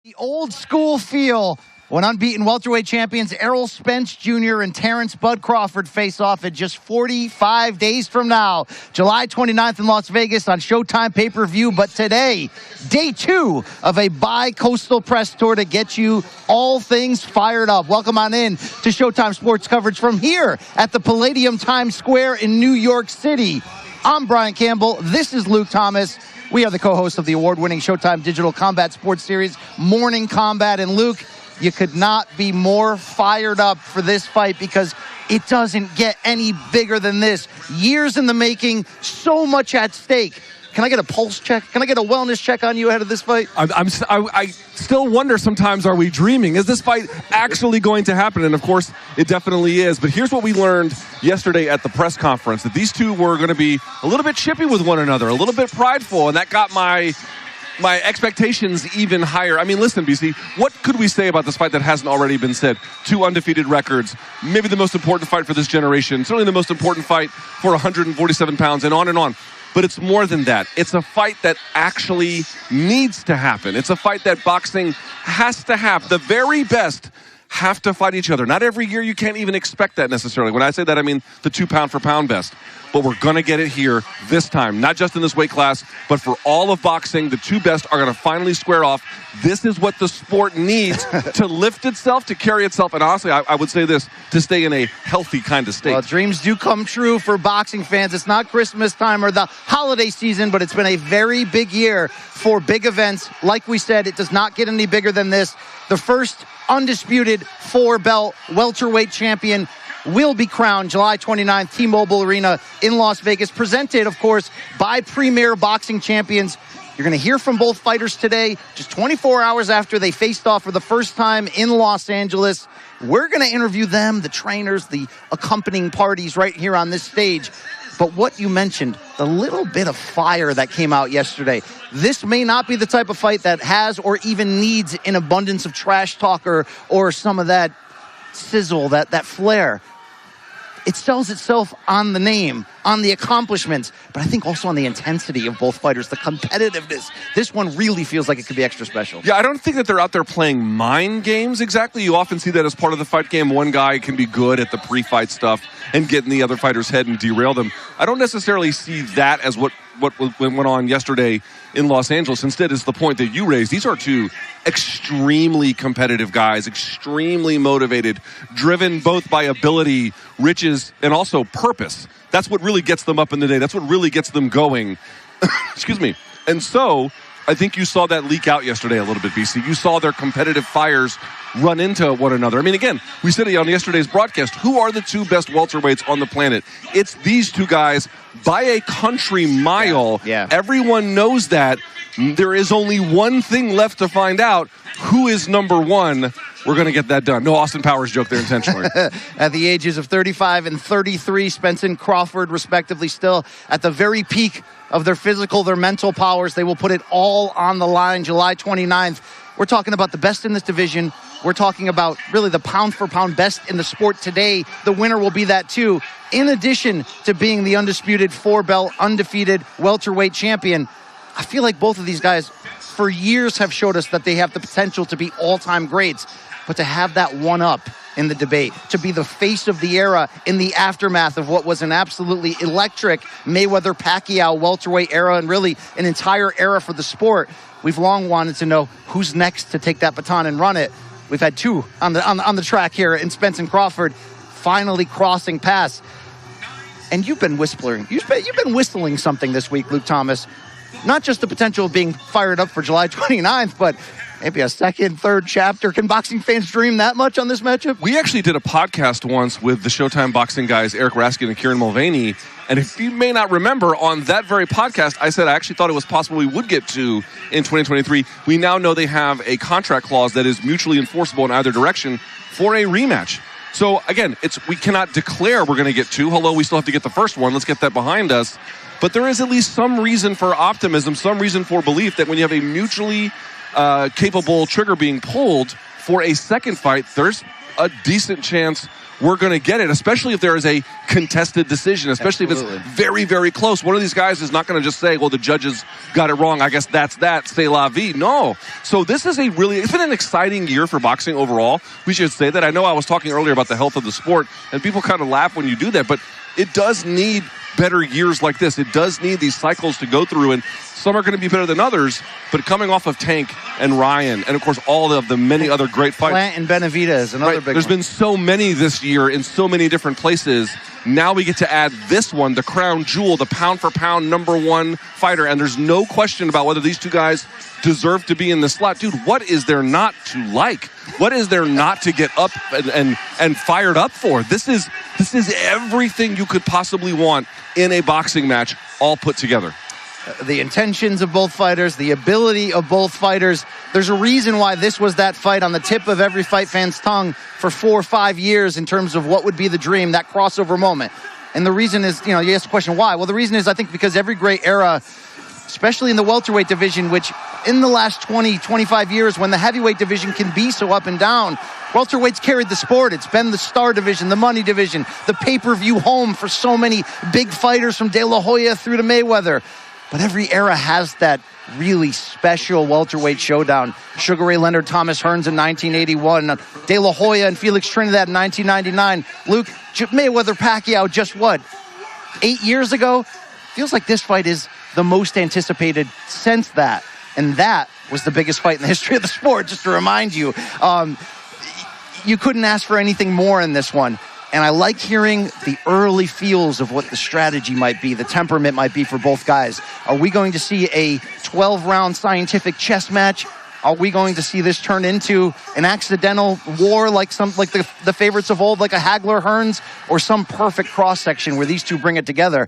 The old school feel when unbeaten welterweight champions Errol, Spence Jr. and Terence Bud Crawford face off at just 45 days from now, July 29th in Las Vegas on Showtime pay-per-view. But today, day 2 of a bi-coastal press tour to get you all things fired up. Welcome on in to Showtime Sports coverage from here at the Palladium Times Square in New York City. I'm Brian Campbell. This is Luke Thomas. We are the co-hosts of the award-winning Showtime Digital Combat Sports Series, Morning Combat. And Luke, you could not be more fired up for this fight because it doesn't get any bigger than this. Years in the making, so much at stake. Can I get a pulse check? Can I get a wellness check on you ahead of this fight? I still wonder sometimes, are we dreaming? Is this fight actually going to happen? And of course, it definitely is. But here's what we learned yesterday at the press conference, that these two were going to be a little bit chippy with one another, a little bit prideful, and that got my expectations even higher. I mean, listen, BC, what could we say about this fight that hasn't already been said? 2 undefeated records, maybe the most important fight for this generation, certainly the most important fight for 147 pounds, and on and on. But it's more than that. It's a fight that actually needs to happen. It's a fight that boxing has to have. The very best have to fight each other. Not every year, you can't even expect that necessarily. When I say that, I mean the 2 pound for pound best. But we're going to get it here this time, not just in this weight class, but for all of boxing. The 2 best are going to finally square off. This is what the sport needs to lift itself, to carry itself, and honestly, I would say this, to stay in a healthy kind of state. Well, dreams do come true for boxing fans. It's not Christmas time or the holiday season, but it's been a very big year for big events. Like we said, it does not get any bigger than this. The first undisputed 4-belt welterweight champion will be crowned July 29th, T-Mobile Arena in Las Vegas, presented, of course, by Premier Boxing Champions. You're going to hear from both fighters today, just 24 hours after they faced off for the first time in Los Angeles. We're going to interview them, the trainers, the accompanying parties right here on this stage. But what you mentioned, the little bit of fire that came out yesterday, this may not be the type of fight that has or even needs an abundance of trash talk or some of that sizzle, that flair. It sells itself on the name, on the accomplishments, but I think also on the intensity of both fighters, the competitiveness. This one really feels like it could be extra special. Yeah, I don't think that they're out there playing mind games exactly. You often see that as part of the fight game. One guy can be good at the pre-fight stuff and get in the other fighter's head and derail them. I don't necessarily see that as what went on yesterday in Los Angeles. Instead, is the point that you raised. These are 2 extremely competitive guys, extremely motivated, driven both by ability, riches, and also purpose. That's what really gets them up in the day. That's what really gets them going. Excuse me. And so, I think you saw that leak out yesterday a little bit, BC. You saw their competitive fires run into one another. I mean, again, we said it on yesterday's broadcast. Who are the 2 best welterweights on the planet? It's these 2 guys by a country mile. Yeah. Everyone knows that. There is only one thing left to find out. Who is number 1? We're going to get that done. No Austin Powers joke there intentionally. At the ages of 35 and 33, Spence and Crawford, respectively, still at the very peak of their physical, their mental powers. They will put it all on the line July 29th. We're talking about the best in this division. We're talking about really the pound-for-pound best in the sport today. The winner will be that too. In addition to being the undisputed 4-belt, undefeated welterweight champion, I feel like both of these guys for years have showed us that they have the potential to be all-time greats. But to have that one-up in the debate, to be the face of the era in the aftermath of what was an absolutely electric Mayweather-Pacquiao welterweight era and really an entire era for the sport, we've long wanted to know who's next to take that baton and run it. We've had 2 on the track here in Spence and Crawford finally crossing paths. And you've been whistling. You've been whistling something this week, Luke Thomas. Not just the potential of being fired up for July 29th, but maybe a 2nd, 3rd chapter. Can boxing fans dream that much on this matchup? We actually did a podcast once with the Showtime boxing guys, Eric Raskin and Kieran Mulvaney. And if you may not remember, on that very podcast, I said I actually thought it was possible we would get 2 in 2023. We now know they have a contract clause that is mutually enforceable in either direction for a rematch. So, again, we cannot declare we're going to get 2. Hello, we still have to get the first one. Let's get that behind us. But there is at least some reason for optimism, some reason for belief that when you have a mutually capable trigger being pulled for a second fight, there's a decent chance we're going to get it, especially if there is a contested decision, especially Absolutely. if it's very, very close. One of these guys is not going to just say, well, the judges got it wrong. I guess that's that. C'est la vie. No. So this is it's been an exciting year for boxing overall. We should say that. I know I was talking earlier about the health of the sport, and people kind of laugh when you do that, but it does need better years like this. It does need these cycles to go through, and some are going to be better than others, but coming off of Tank and Ryan, and of course all of the many other great fights. Plant and Benavidez, another big There's one. been so many this year in so many different places. Now we get to add this one, the crown jewel, the pound-for-pound #1 fighter, and there's no question about whether these two guys deserve to be in the slot. Dude, what is there not to like? What is there not to get up and fired up for? This is everything you could possibly want in a boxing match, all put together. The intentions of both fighters, the ability of both fighters. There's a reason why this was that fight on the tip of every fight fan's tongue for 4 or 5 years in terms of what would be the dream, that crossover moment. And the reason is, you asked the question why. Well, the reason is I think because every great era, especially in the welterweight division, which in the last 20, 25 years when the heavyweight division can be so up and down, welterweight's carried the sport. It's been the star division, the money division, the pay-per-view home for so many big fighters from De La Hoya through to Mayweather. But every era has that really special welterweight showdown. Sugar Ray Leonard, Thomas Hearns in 1981. De La Hoya and Felix Trinidad in 1999. Luke, Mayweather, Pacquiao, just what? 8 years ago? Feels like this fight is the most anticipated since that. And that was the biggest fight in the history of the sport, just to remind you. You couldn't ask for anything more in this one. And I like hearing the early feels of what the strategy might be, the temperament might be for both guys. Are we going to see a 12-round scientific chess match? Are we going to see this turn into an accidental war like the favorites of old, like a Hagler-Hearns, or some perfect cross-section where these two bring it together?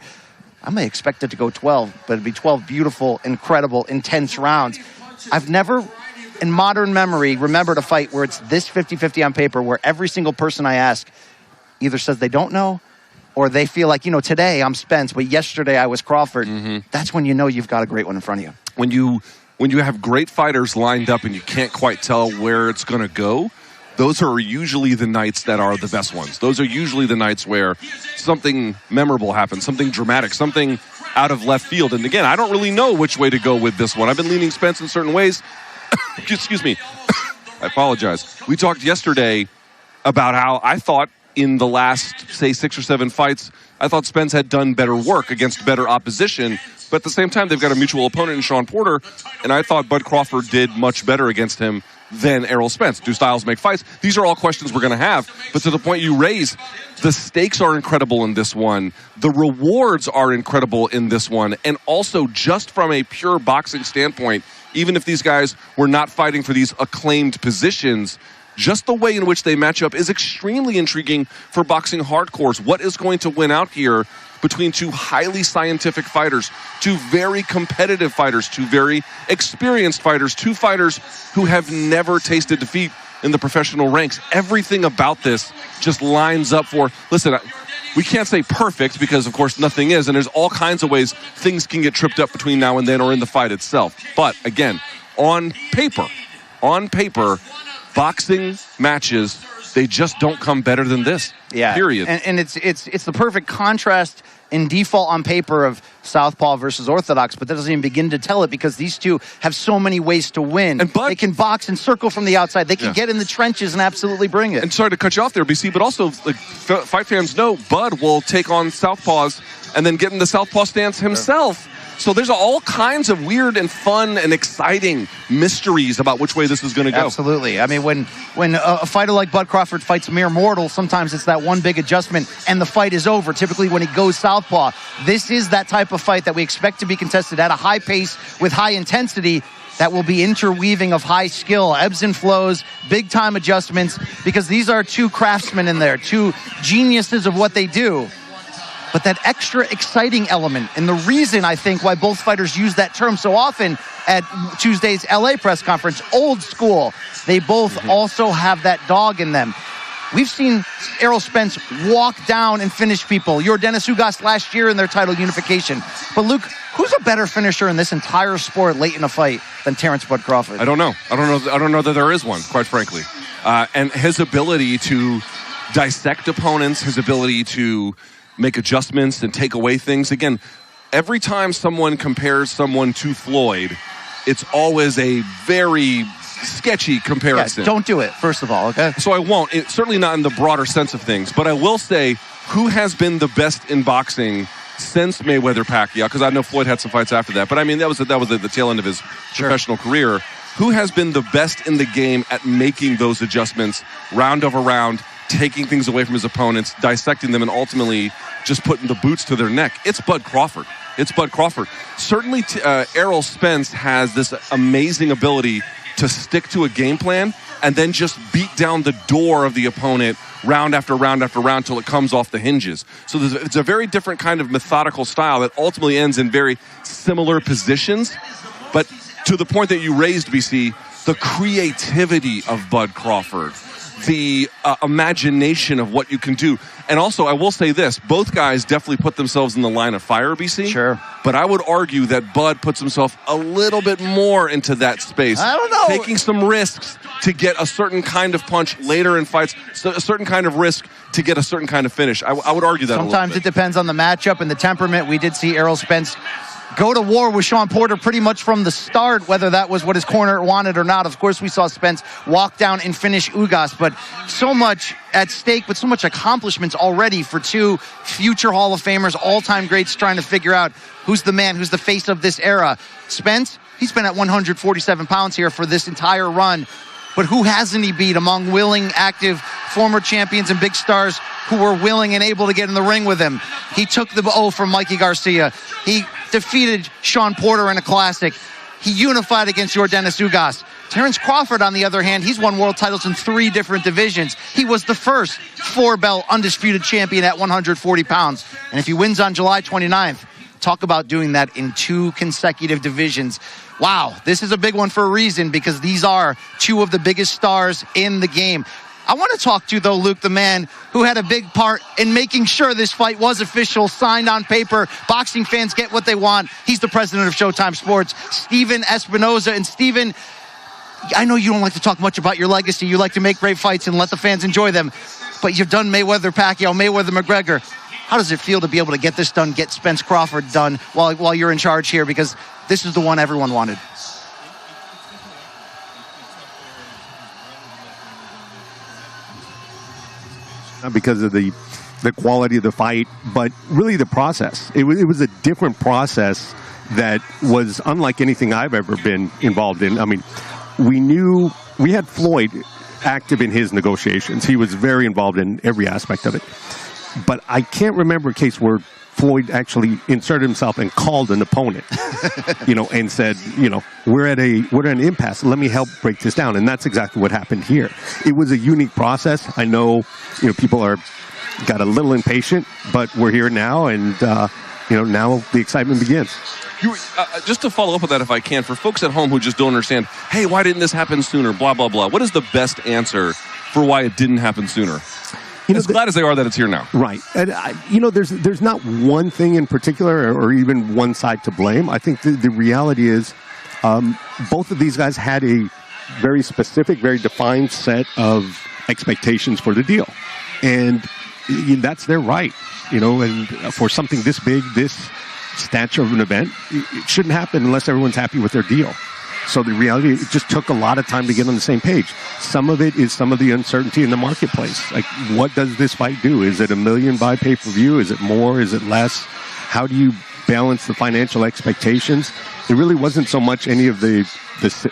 I may expect it to go 12, but it'd be 12 beautiful, incredible, intense rounds. I've never, in modern memory, remembered a fight where it's this 50-50 on paper, where every single person I ask either says they don't know or they feel like, today I'm Spence, but yesterday I was Crawford. Mm-hmm. That's when you know you've got a great one in front of you. When you have great fighters lined up and you can't quite tell where it's going to go, those are usually the nights that are the best ones. Those are usually the nights where something memorable happens, something dramatic, something out of left field. And again, I don't really know which way to go with this one. I've been leaning Spence in certain ways. Excuse me. I apologize. We talked yesterday about how I thought in the last, say, 6 or 7 fights, I thought Spence had done better work against better opposition. But at the same time, they've got a mutual opponent in Sean Porter, and I thought Bud Crawford did much better against him than Errol Spence. Do styles make fights? These are all questions we're going to have. But to the point you raise, the stakes are incredible in this one. The rewards are incredible in this one. And also, just from a pure boxing standpoint, even if these guys were not fighting for these acclaimed positions, just the way in which they match up is extremely intriguing for boxing hardcores. What is going to win out here between two highly scientific fighters, two very competitive fighters, two very experienced fighters, two fighters who have never tasted defeat in the professional ranks? Everything about this just lines up for, listen, we can't say perfect because, of course, nothing is, and there's all kinds of ways things can get tripped up between now and then or in the fight itself. But, again, on paper, boxing matches, they just don't come better than this. Yeah. Period. And it's the perfect contrast in default on paper of Southpaw versus Orthodox, but that doesn't even begin to tell it because these two have so many ways to win. And they can box and circle from the outside. They can get in the trenches and absolutely bring it. And sorry to cut you off there, BC, but also, like, fight fans know Bud will take on Southpaws and then get in the Southpaw stance himself. Sure. So there's all kinds of weird and fun and exciting mysteries about which way this is going to go. Absolutely. I mean, when a fighter like Bud Crawford fights mere mortal, sometimes it's that one big adjustment and the fight is over. Typically when he goes southpaw, this is that type of fight that we expect to be contested at a high pace with high intensity that will be interweaving of high skill, ebbs and flows, big time adjustments, because these are two craftsmen in there, two geniuses of what they do. But that extra exciting element, and the reason I think why both fighters use that term so often at Tuesday's LA press conference, old school, they both also have that dog in them. We've seen Errol Spence walk down and finish people. Yordenis Ugas last year in their title unification. But Luke, who's a better finisher in this entire sport late in a fight than Terence Bud Crawford? I don't know. I don't know that there is one, quite frankly. And his ability to dissect opponents, his ability to make adjustments and take away things. Again, every time someone compares someone to Floyd, it's always a very sketchy comparison. Yeah, don't do it, first of all, okay? So I won't. Certainly not in the broader sense of things. But I will say, who has been the best in boxing since Mayweather-Pacquiao? Because I know Floyd had some fights after that. But I mean, that was the tail end of his professional career. Who has been the best in the game at making those adjustments round over round, taking things away from his opponents, dissecting them, and ultimately just putting the boots to their neck? It's Bud Crawford. Certainly, Errol Spence has this amazing ability to stick to a game plan and then just beat down the door of the opponent round after round after round till it comes off the hinges. So it's a very different kind of methodical style that ultimately ends in very similar positions. But to the point that you raised, BC, the creativity of Bud Crawford, the imagination of what you can do. And also, I will say this, both guys definitely put themselves in the line of fire, BC. Sure. But I would argue that Bud puts himself a little bit more into that space. I don't know. Taking some risks to get a certain kind of punch later in fights, so a certain kind of risk to get a certain kind of finish. I would argue that sometimes it depends on the matchup and the temperament. We did see Errol Spence go to war with Sean Porter pretty much from the start, whether that was what his corner wanted or not. Of course, we saw Spence walk down and finish Ugas, but so much at stake, but so much accomplishments already for two future Hall of Famers, all-time greats, trying to figure out who's the man, who's the face of this era. Spence, he's been at 147 pounds here for this entire run, but who hasn't he beat among willing, active, former champions and big stars who were willing and able to get in the ring with him? He took the O from Mikey Garcia. He defeated Sean Porter in a classic. He unified against Yordenis Ugas. Terence Crawford, on the other hand, he's won world titles in 3 different divisions. He was the first 4-belt undisputed champion at 140 pounds. And if he wins on July 29th, talk about doing that in 2 consecutive divisions. Wow, this is a big one for a reason, because these are 2 of the biggest stars in the game. I want to talk to, though, Luke, the man who had a big part in making sure this fight was official, signed on paper. Boxing fans get what they want. He's the president of Showtime Sports, Steven Espinoza. And Steven, I know you don't like to talk much about your legacy. You like to make great fights and let the fans enjoy them. But you've done Mayweather-Pacquiao, Mayweather-McGregor. How does it feel to be able to get this done, get Spence Crawford done while you're in charge here? Because this is the one everyone wanted. Not because of the quality of the fight, but really the process. It was a different process that was unlike anything I've ever been involved in. I mean, we had Floyd active in his negotiations. He was very involved in every aspect of it. But I can't remember a case where Floyd actually inserted himself and called an opponent, and said, we're at an impasse. Let me help break this down. And that's exactly what happened here. It was a unique process. I know, people got a little impatient, but we're here now, and now the excitement begins. Just to follow up with that, if I can, for folks at home who just don't understand, hey, why didn't this happen sooner? Blah blah blah. What is the best answer for why it didn't happen sooner? As glad as they are that it's here now. Right. And, there's not one thing in particular or even one side to blame. I think the reality is both of these guys had a very specific, very defined set of expectations for the deal. And that's their right, and for something this big, this stature of an event, it shouldn't happen unless everyone's happy with their deal. So the reality, it just took a lot of time to get on the same page. Some of it is some of the uncertainty in the marketplace. Like, what does this fight do? Is it $1 million by pay-per-view? Is it more? Is it less? How do you balance the financial expectations? It really wasn't so much any of the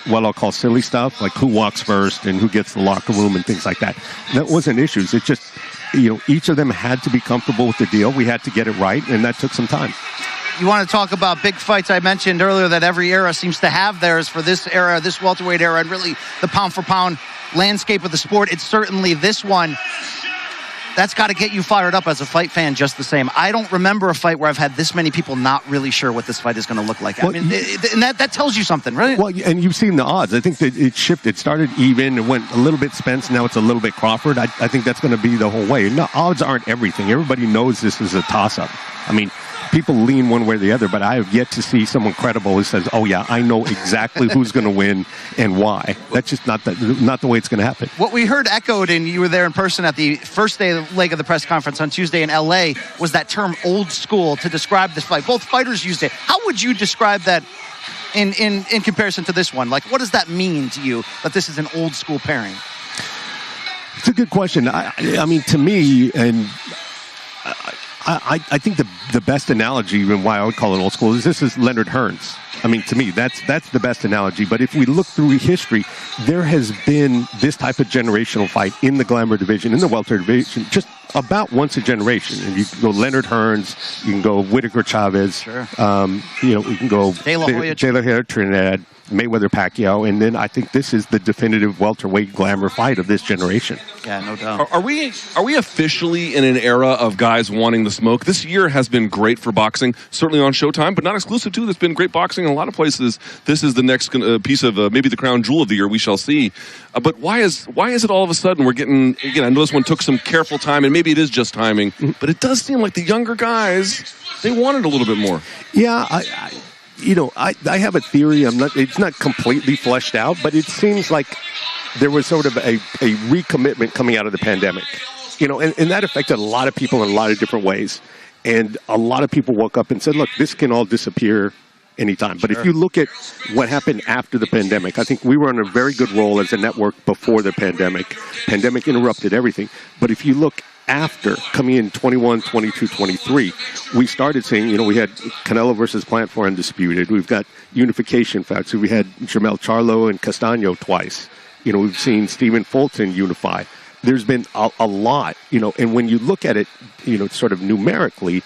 what I'll call silly stuff, like who walks first and who gets the locker room and things like that. That wasn't issues. It just, each of them had to be comfortable with the deal. We had to get it right, and that took some time. You want to talk about big fights? I mentioned earlier that every era seems to have theirs. For this era, this welterweight era, and really the pound-for-pound landscape of the sport, it's certainly this one. That's got to get you fired up as a fight fan just the same. I don't remember a fight where I've had this many people not really sure what this fight is going to look like. Well, and that tells you something, right? Well, and you've seen the odds. I think that it shifted. It started even. It went a little bit Spence. Now it's a little bit Crawford. I think that's going to be the whole way. No, odds aren't everything. Everybody knows this is a toss-up. I mean, people lean one way or the other, but I have yet to see someone credible who says, "Oh yeah, I know exactly who's going to win and why." That's just not the way it's going to happen. What we heard echoed, and you were there in person at the first leg of the press conference on Tuesday in LA, was that term "old school" to describe this fight. Both fighters used it. How would you describe that in comparison to this one? Like, what does that mean to you that this is an old school pairing? It's a good question. I mean, to me, and I think the best analogy, even why I would call it old school, is this is Leonard Hearns. I mean, to me, that's the best analogy. But if we look through history, there has been this type of generational fight in the Glamour division, in the welter division, just about once a generation. And you can go Leonard Hearns, you can go Whitaker Chavez, sure. You can go De La Hoya Trinidad, Mayweather Pacquiao, and then I think this is the definitive welterweight glamour fight of this generation. Yeah, no doubt. Are we officially in an era of guys wanting the smoke? This year has been great for boxing, certainly on Showtime, but not exclusive to. There's been great boxing in a lot of places. This is the next piece of maybe the crown jewel of the year. We shall see. But why is it all of a sudden we're getting? Again, I know this one took some careful time, and maybe it is just timing, but it does seem like the younger guys, they wanted a little bit more. Yeah, I have a theory. It's not completely fleshed out, but it seems like there was sort of a recommitment coming out of the pandemic. And that affected a lot of people in a lot of different ways. And a lot of people woke up and said, look, this can all disappear anytime. But if you look at what happened after the pandemic, I think we were on a very good roll as a network before the pandemic. Pandemic interrupted everything. But if you look after, coming in 21, 22, 23, we started seeing, we had Canelo versus Plant for Undisputed. We've got unification fights. We had Jermell Charlo and Castaño twice. We've seen Stephen Fulton unify. There's been a lot, and when you look at it, sort of numerically,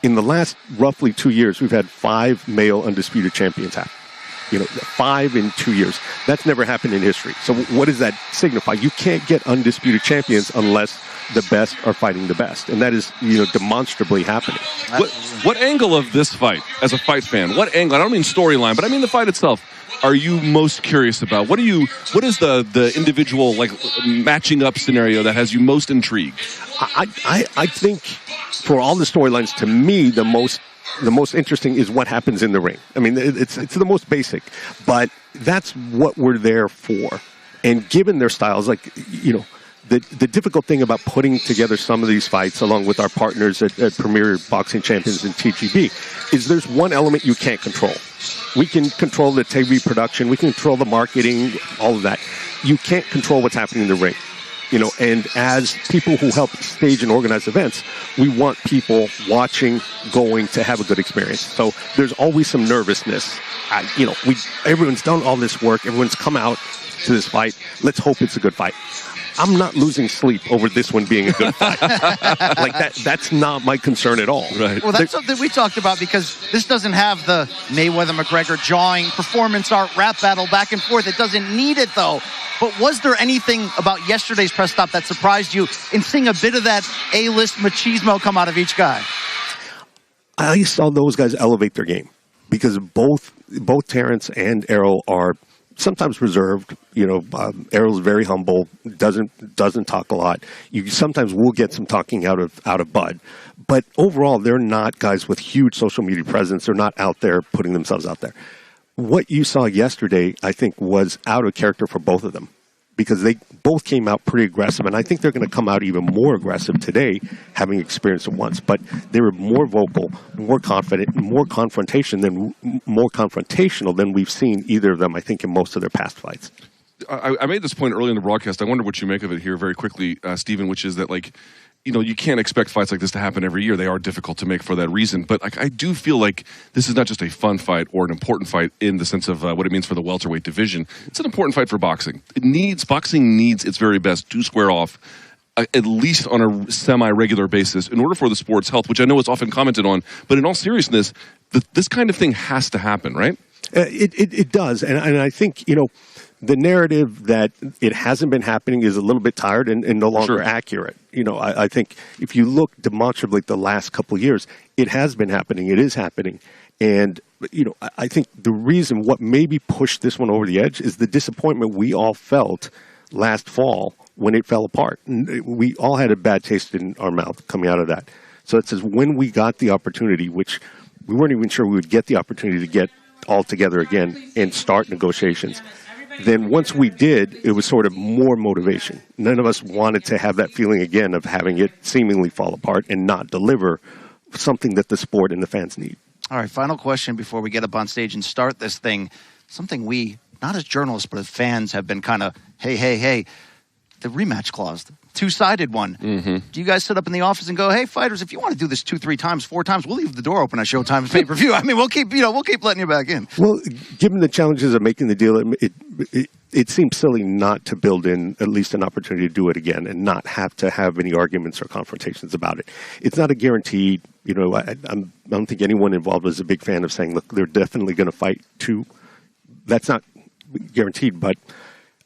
in the last roughly 2 years, we've had 5 male undisputed champions happen. 5 in 2 years. That's never happened in history. So what does that signify? You can't get undisputed champions unless the best are fighting the best. And that is, demonstrably happening. What angle of this fight, as a fight fan, what angle, I don't mean storyline, but I mean the fight itself, are you most curious about? What is the individual, matching up scenario that has you most intrigued? I think for all the storylines, to me, the most interesting is what happens in the ring. I mean, it's the most basic, but that's what we're there for. And given their styles, the difficult thing about putting together some of these fights, along with our partners at Premier Boxing Champions and TGB, is there's one element you can't control. We can control the TV production, we can control the marketing, all of that. You can't control what's happening in the ring. And as people who help stage and organize events, we want people watching, going to have a good experience. So there's always some nervousness. Everyone's done all this work. Everyone's come out to this fight. Let's hope it's a good fight. I'm not losing sleep over this one being a good fight. That's not my concern at all. Right. Well, that's something we talked about, because this doesn't have the Mayweather-McGregor jawing, performance art, rap battle, back and forth. It doesn't need it, though. But was there anything about yesterday's press stop that surprised you in seeing a bit of that A-list machismo come out of each guy? I saw those guys elevate their game, because both Terence and Errol are sometimes reserved. Errol's very humble, doesn't talk a lot. You sometimes will get some talking out of Bud, but overall they're not guys with huge social media presence. They're not out there putting themselves out there. What you saw yesterday, I think, was out of character for both of them, because they both came out pretty aggressive, and I think they're going to come out even more aggressive today, having experienced it once. But they were more vocal, more confident, more confrontational than we've seen either of them, I think, in most of their past fights. I made this point early in the broadcast. I wonder what you make of it here very quickly, Stephen, which is that, you can't expect fights like this to happen every year. They are difficult to make for that reason. But I do feel like this is not just a fun fight or an important fight in the sense of what it means for the welterweight division. It's an important fight for boxing. Boxing needs its very best to square off, at least on a semi-regular basis, in order for the sport's health, which I know is often commented on. But in all seriousness, this kind of thing has to happen, right? It does. And I think, the narrative that it hasn't been happening is a little bit tired and no longer accurate. I think if you look demonstrably at the last couple of years, it has been happening. It is happening. And, I think the reason what maybe pushed this one over the edge is the disappointment we all felt last fall when it fell apart. And we all had a bad taste in our mouth coming out of that. So it says when we got the opportunity, which we weren't even sure we would get the opportunity to get all together again and start negotiations. Then once we did, it was sort of more motivation. None of us wanted to have that feeling again of having it seemingly fall apart and not deliver something that the sport and the fans need. All right, final question before we get up on stage and start this thing. Something we, not as journalists, but as fans, have been kind of, hey, the rematch clause, the two-sided one. Mm-hmm. Do you guys sit up in the office and go, hey, fighters, if you want to do this 2, 3 times, 4 times, we'll leave the door open at Showtime's pay-per-view. I mean, we'll keep letting you back in. Well, given the challenges of making the deal, it seems silly not to build in at least an opportunity to do it again and not have to have any arguments or confrontations about it. It's not a guarantee. I don't think anyone involved is a big fan of saying, look, they're definitely going to fight 2. That's not guaranteed, but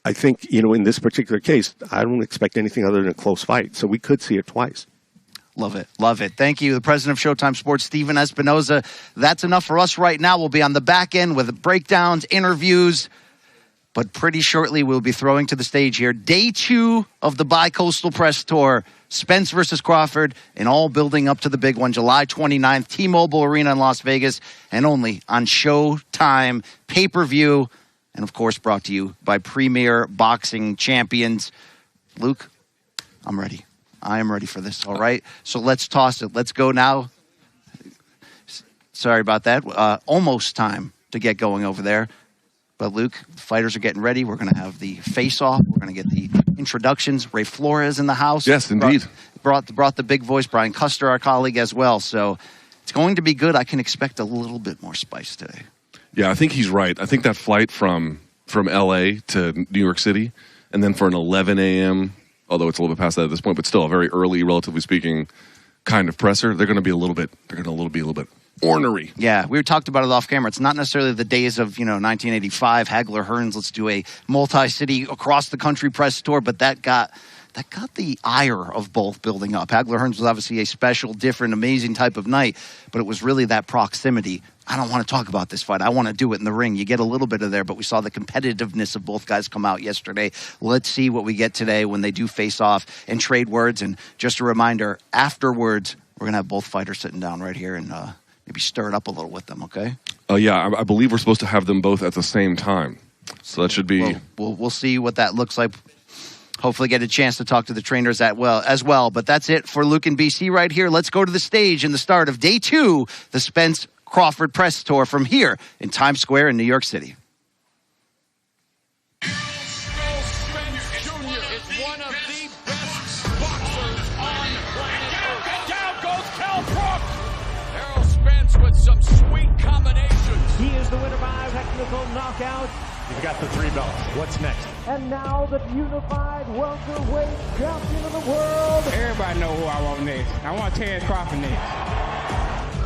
I think, in this particular case, I don't expect anything other than a close fight. So we could see it twice. Love it. Love it. Thank you. The president of Showtime Sports, Steven Espinoza. That's enough for us right now. We'll be on the back end with breakdowns, interviews, but pretty shortly we'll be throwing to the stage here day 2 of the Bi-Coastal Press Tour. Spence versus Crawford, and all building up to the big one, July 29th, T-Mobile Arena in Las Vegas, and only on Showtime pay-per-view. And, of course, brought to you by Premier Boxing Champions. Luke, I'm ready. I am ready for this, all right? So let's toss it. Let's go now. Sorry about that. Almost time to get going over there. But, Luke, the fighters are getting ready. We're going to have the face-off. We're going to get the introductions. Ray Flores in the house. Yes, indeed. Brought the big voice, Brian Custer, our colleague, as well. So it's going to be good. I can expect a little bit more spice today. Yeah, I think he's right. I think that flight from L.A. to New York City, and then for an 11 a.m., although it's a little bit past that at this point, but still a very early, relatively speaking, kind of presser, they're going to be a little bit ornery. Yeah, we talked about it off camera. It's not necessarily the days of 1985, Hagler Hearns. Let's do a multi-city across the country press tour, but that got the ire of both building up. Hagler Hearns was obviously a special, different, amazing type of night, but it was really that proximity. I don't want to talk about this fight. I want to do it in the ring. You get a little bit of there, but we saw the competitiveness of both guys come out yesterday. Let's see what we get today when they do face off and trade words. And just a reminder, afterwards, we're going to have both fighters sitting down right here and maybe stir it up a little with them, okay? Yeah, I believe we're supposed to have them both at the same time. So that should be... We'll see what that looks like. Hopefully get a chance to talk to the trainers as well. But that's it for Luke and BC right here. Let's go to the stage in the start of day 2, the Spence Crawford Press Tour from here in Times Square in New York City. Errol Spence Jr. is one of the best boxers on planet Earth. Down goes Crawford. Errol Spence with some sweet combinations. He is the winner by technical knockout. You've got the 3 belts. What's next? And now the unified welterweight champion of the world. Everybody know who I want next. I want Terence Crawford next.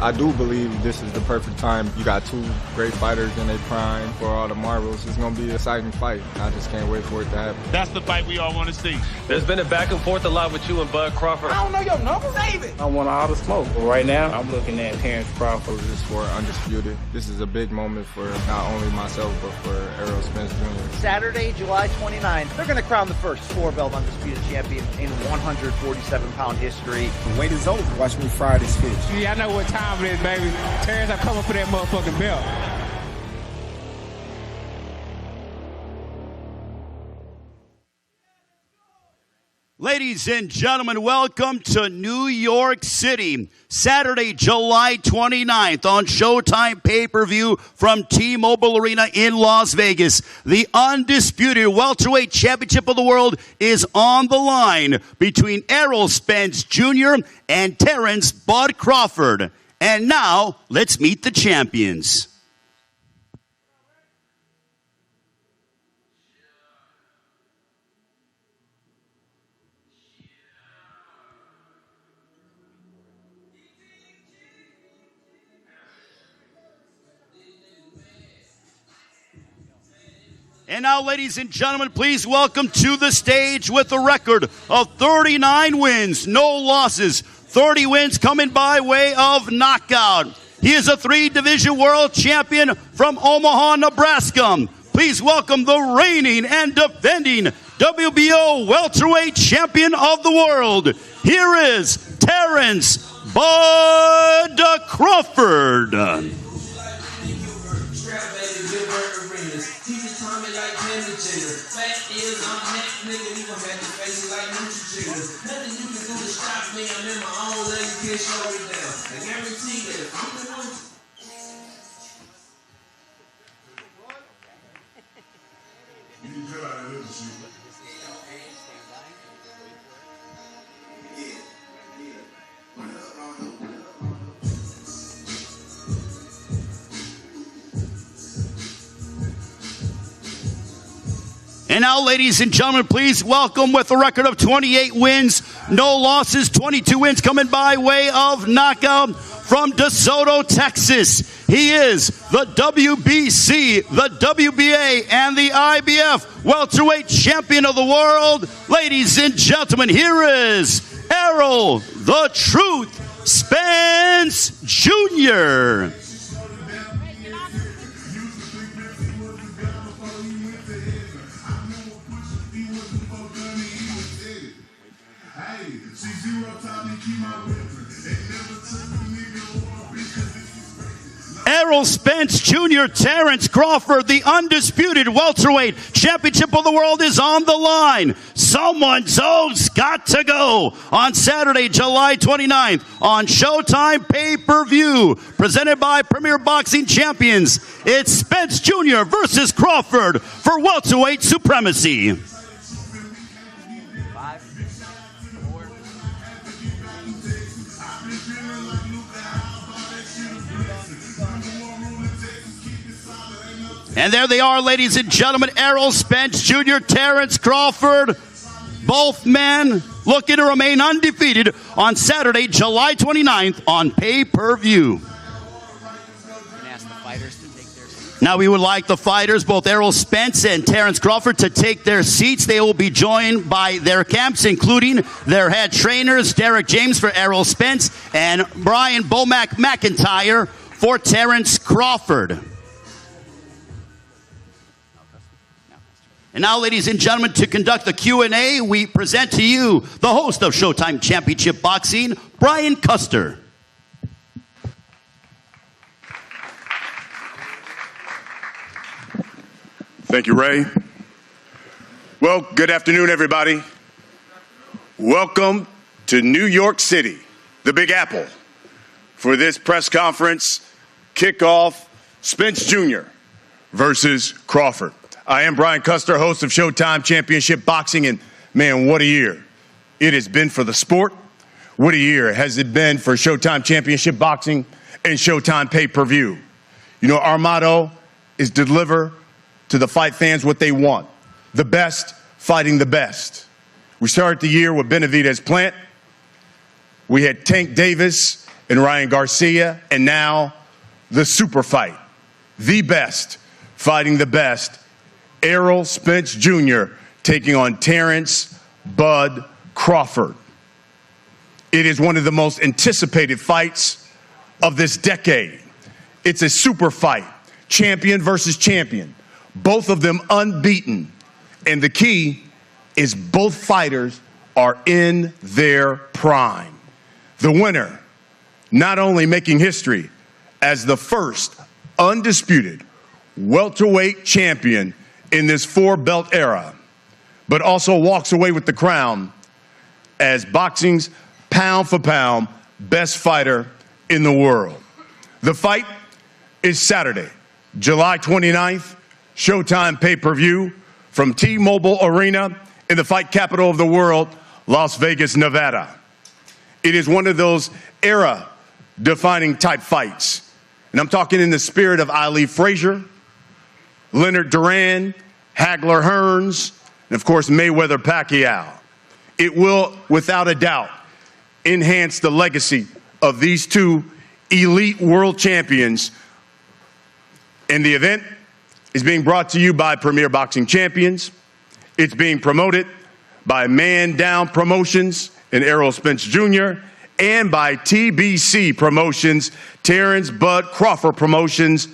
I do believe this is the perfect time. You got 2 great fighters in their prime for all the marbles. It's going to be an exciting fight. I just can't wait for it to happen. That's the fight we all want to see. There's been a back and forth a lot with you and Bud Crawford. I don't know your number. Save it. I want all the smoke. But right now, I'm looking at Terence Crawford just for undisputed. This is a big moment for not only myself, but for Errol Spence Jr. Saturday, July 29th, they're going to crown the first 4-belt undisputed champion in 147-pound history. The wait is over. Watch me fry this fish. Yeah, I know what time it is, baby. Terence, I'm coming for that motherfucking belt. Ladies and gentlemen, welcome to New York City. Saturday, July 29th on Showtime pay-per-view from T-Mobile Arena in Las Vegas. The undisputed welterweight championship of the world is on the line between Errol Spence Jr. and Terence Bud Crawford. And now, let's meet the champions. And now, ladies and gentlemen, please welcome to the stage with a record of 39 wins, no losses, 30 wins coming by way of knockout. He is a 3-division world champion from Omaha, Nebraska. Please welcome the reigning and defending WBO welterweight champion of the world. Here is Terence Bud Crawford. And now, ladies and gentlemen, please welcome, with a record of 28 wins, no losses, 22 wins coming by way of knockout, from DeSoto, Texas. He is the WBC, the WBA, and the IBF welterweight champion of the world. Ladies and gentlemen, here is Errol, the Truth, Spence Jr. Errol, Spence Jr., Terence, Crawford, the undisputed welterweight championship of the world is on the line. Someone's got to go on Saturday, July 29th on Showtime pay-per-view, presented by Premier Boxing Champions. It's Spence Jr. versus Crawford for welterweight supremacy. And there they are, ladies and gentlemen, Errol, Spence Jr., Terence, Crawford. Both men looking to remain undefeated on Saturday, July 29th on pay-per-view. Now we would like the fighters, both Errol Spence and Terence Crawford, to take their seats. They will be joined by their camps, including their head trainers, Derek James for Errol Spence and Brian Bomac McIntyre for Terence Crawford. And now, ladies and gentlemen, to conduct the Q&A, we present to you the host of Showtime Championship Boxing, Brian Custer. Thank you, Ray. Well, good afternoon, everybody. Welcome to New York City, the Big Apple, for this press conference kickoff, Spence Jr. versus Crawford. I am Brian Custer, host of Showtime Championship Boxing, and man, what a year it has been for the sport. What a year has it been for Showtime Championship Boxing and Showtime pay-per-view. You know, our motto is deliver to the fight fans what they want. The best fighting the best. We started the year with Benavidez Plant. We had Tank Davis and Ryan Garcia, and now the super fight. The best fighting the best. Errol Spence Jr. taking on Terence Bud Crawford. It is one of the most anticipated fights of this decade. It's a super fight, champion versus champion, both of them unbeaten. And the key is both fighters are in their prime. The winner not only making history as the first undisputed welterweight champion in this four-belt era, but also walks away with the crown as boxing's pound-for-pound best fighter in the world. The fight is Saturday, July 29th, Showtime pay-per-view from T-Mobile Arena in the fight capital of the world, Las Vegas, Nevada. It is one of those era-defining type fights. And I'm talking in the spirit of Ali Frazier, Leonard Duran, Hagler Hearns, and of course Mayweather Pacquiao. It will, without a doubt, enhance the legacy of these two elite world champions. And the event is being brought to you by Premier Boxing Champions. It's being promoted by Man Down Promotions and Errol Spence Jr. and by TBC Promotions, Terence Bud Crawford Promotions,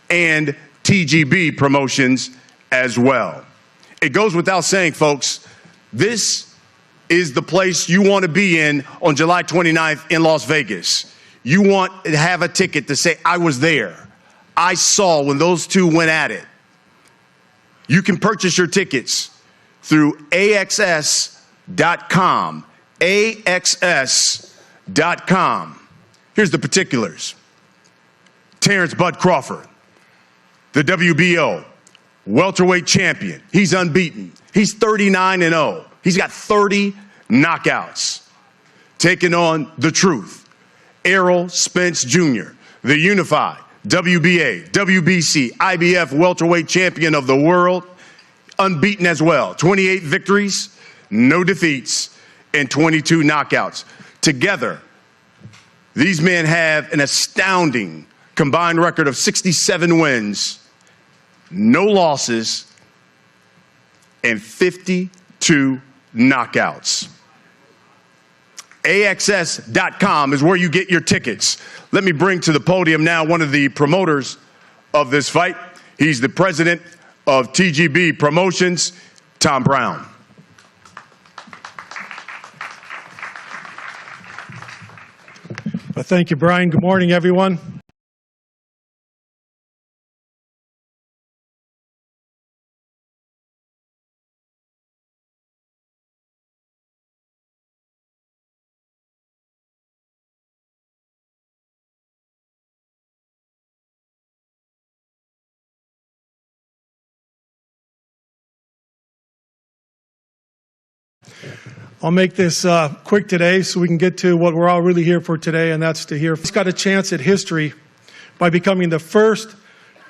and TGB Promotions as well. It goes without saying, folks, this is the place you want to be in on July 29th in Las Vegas. You want to have a ticket to say, I was there. I saw when those two went at it. You can purchase your tickets through AXS.com. AXS.com. Here's the particulars. Terence Bud Crawford, the WBO welterweight champion. He's unbeaten. He's 39-0. He's got 30 knockouts. Taking on the Truth, Errol Spence Jr., the unified WBA, WBC, IBF welterweight champion of the world, unbeaten as well. 28 victories, no defeats, and 22 knockouts. Together, these men have an astounding combined record of 67 wins, no losses, and 52 knockouts. AXS.com is where you get your tickets. Let me bring to the podium now one of the promoters of this fight. He's the president of TGB Promotions, Tom Brown. Thank you, Brian. Good morning, everyone. I'll make this quick today so we can get to what we're all really here for today, and that's to hear. He's got a chance at history by becoming the first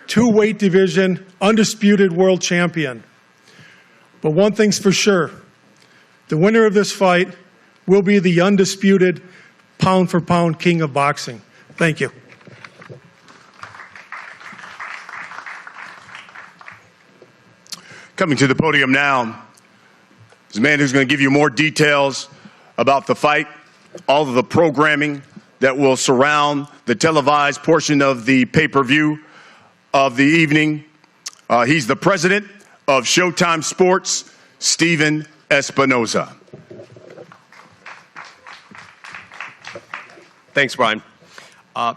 two-weight division undisputed world champion. But one thing's for sure, the winner of this fight will be the undisputed pound-for-pound king of boxing. Thank you. Coming to the podium now, this man who's going to give you more details about the fight, all of the programming that will surround the televised portion of the pay-per-view of the evening. He's the president of Showtime Sports, Steven Espinoza. Thanks, Brian. I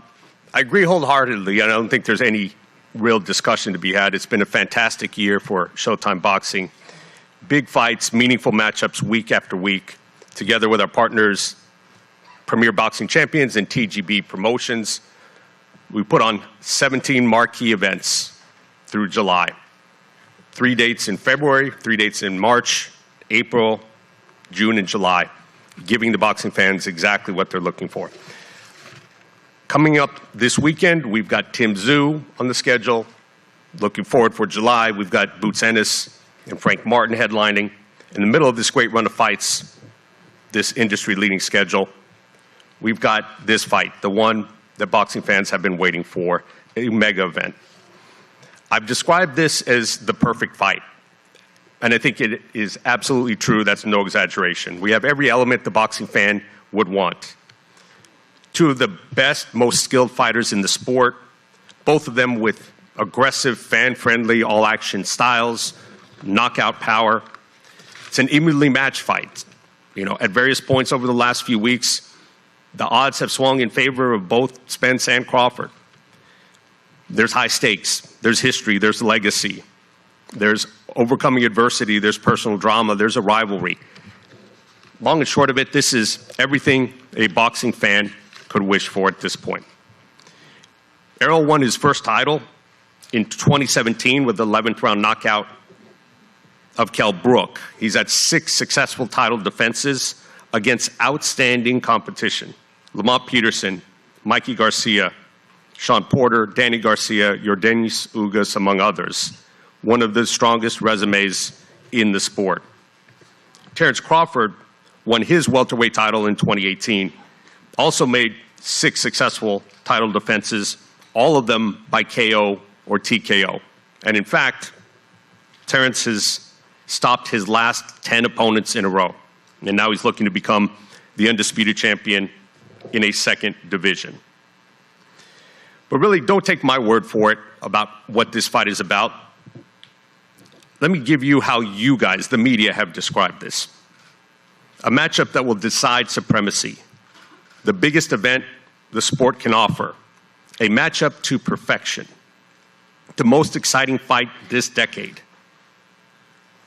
agree wholeheartedly. I don't think there's any real discussion to be had. It's been a fantastic year for Showtime Boxing. Big fights, meaningful matchups week after week, together with our partners, Premier Boxing Champions and TGB Promotions. We put on 17 marquee events through July. 3 dates in February, 3 dates in March, April, June, and July, giving the boxing fans exactly what they're looking for. Coming up this weekend, we've got Tim Tszyu on the schedule. Looking forward for July, we've got Boots Ennis and Frank Martin headlining. In the middle of this great run of fights, this industry-leading schedule, we've got this fight, the one that boxing fans have been waiting for, a mega event. I've described this as the perfect fight, and I think it is absolutely true. That's no exaggeration. We have every element the boxing fan would want. Two of the best, most skilled fighters in the sport, both of them with aggressive, fan-friendly, all-action styles, knockout power. It's an evenly matched fight. You know, at various points over the last few weeks, the odds have swung in favor of both Spence and Crawford. There's high stakes, there's history, there's legacy, there's overcoming adversity, there's personal drama, there's a rivalry. Long and short of it, this is everything a boxing fan could wish for at this point. Errol won his first title in 2017 with the 11th round knockout of Kell Brook. He's had 6 successful title defenses against outstanding competition. Lamont Peterson, Mikey Garcia, Sean Porter, Danny Garcia, Yordenis Ugas, among others. One of the strongest resumes in the sport. Terence Crawford won his welterweight title in 2018. Also made 6 successful title defenses, all of them by KO or TKO. And in fact, Terence has stopped his last 10 opponents in a row. And now he's looking to become the undisputed champion in a second division. But really, don't take my word for it about what this fight is about. Let me give you how you guys, the media, have described this. a matchup that will decide supremacy, the biggest event the sport can offer, a matchup to perfection, the most exciting fight this decade,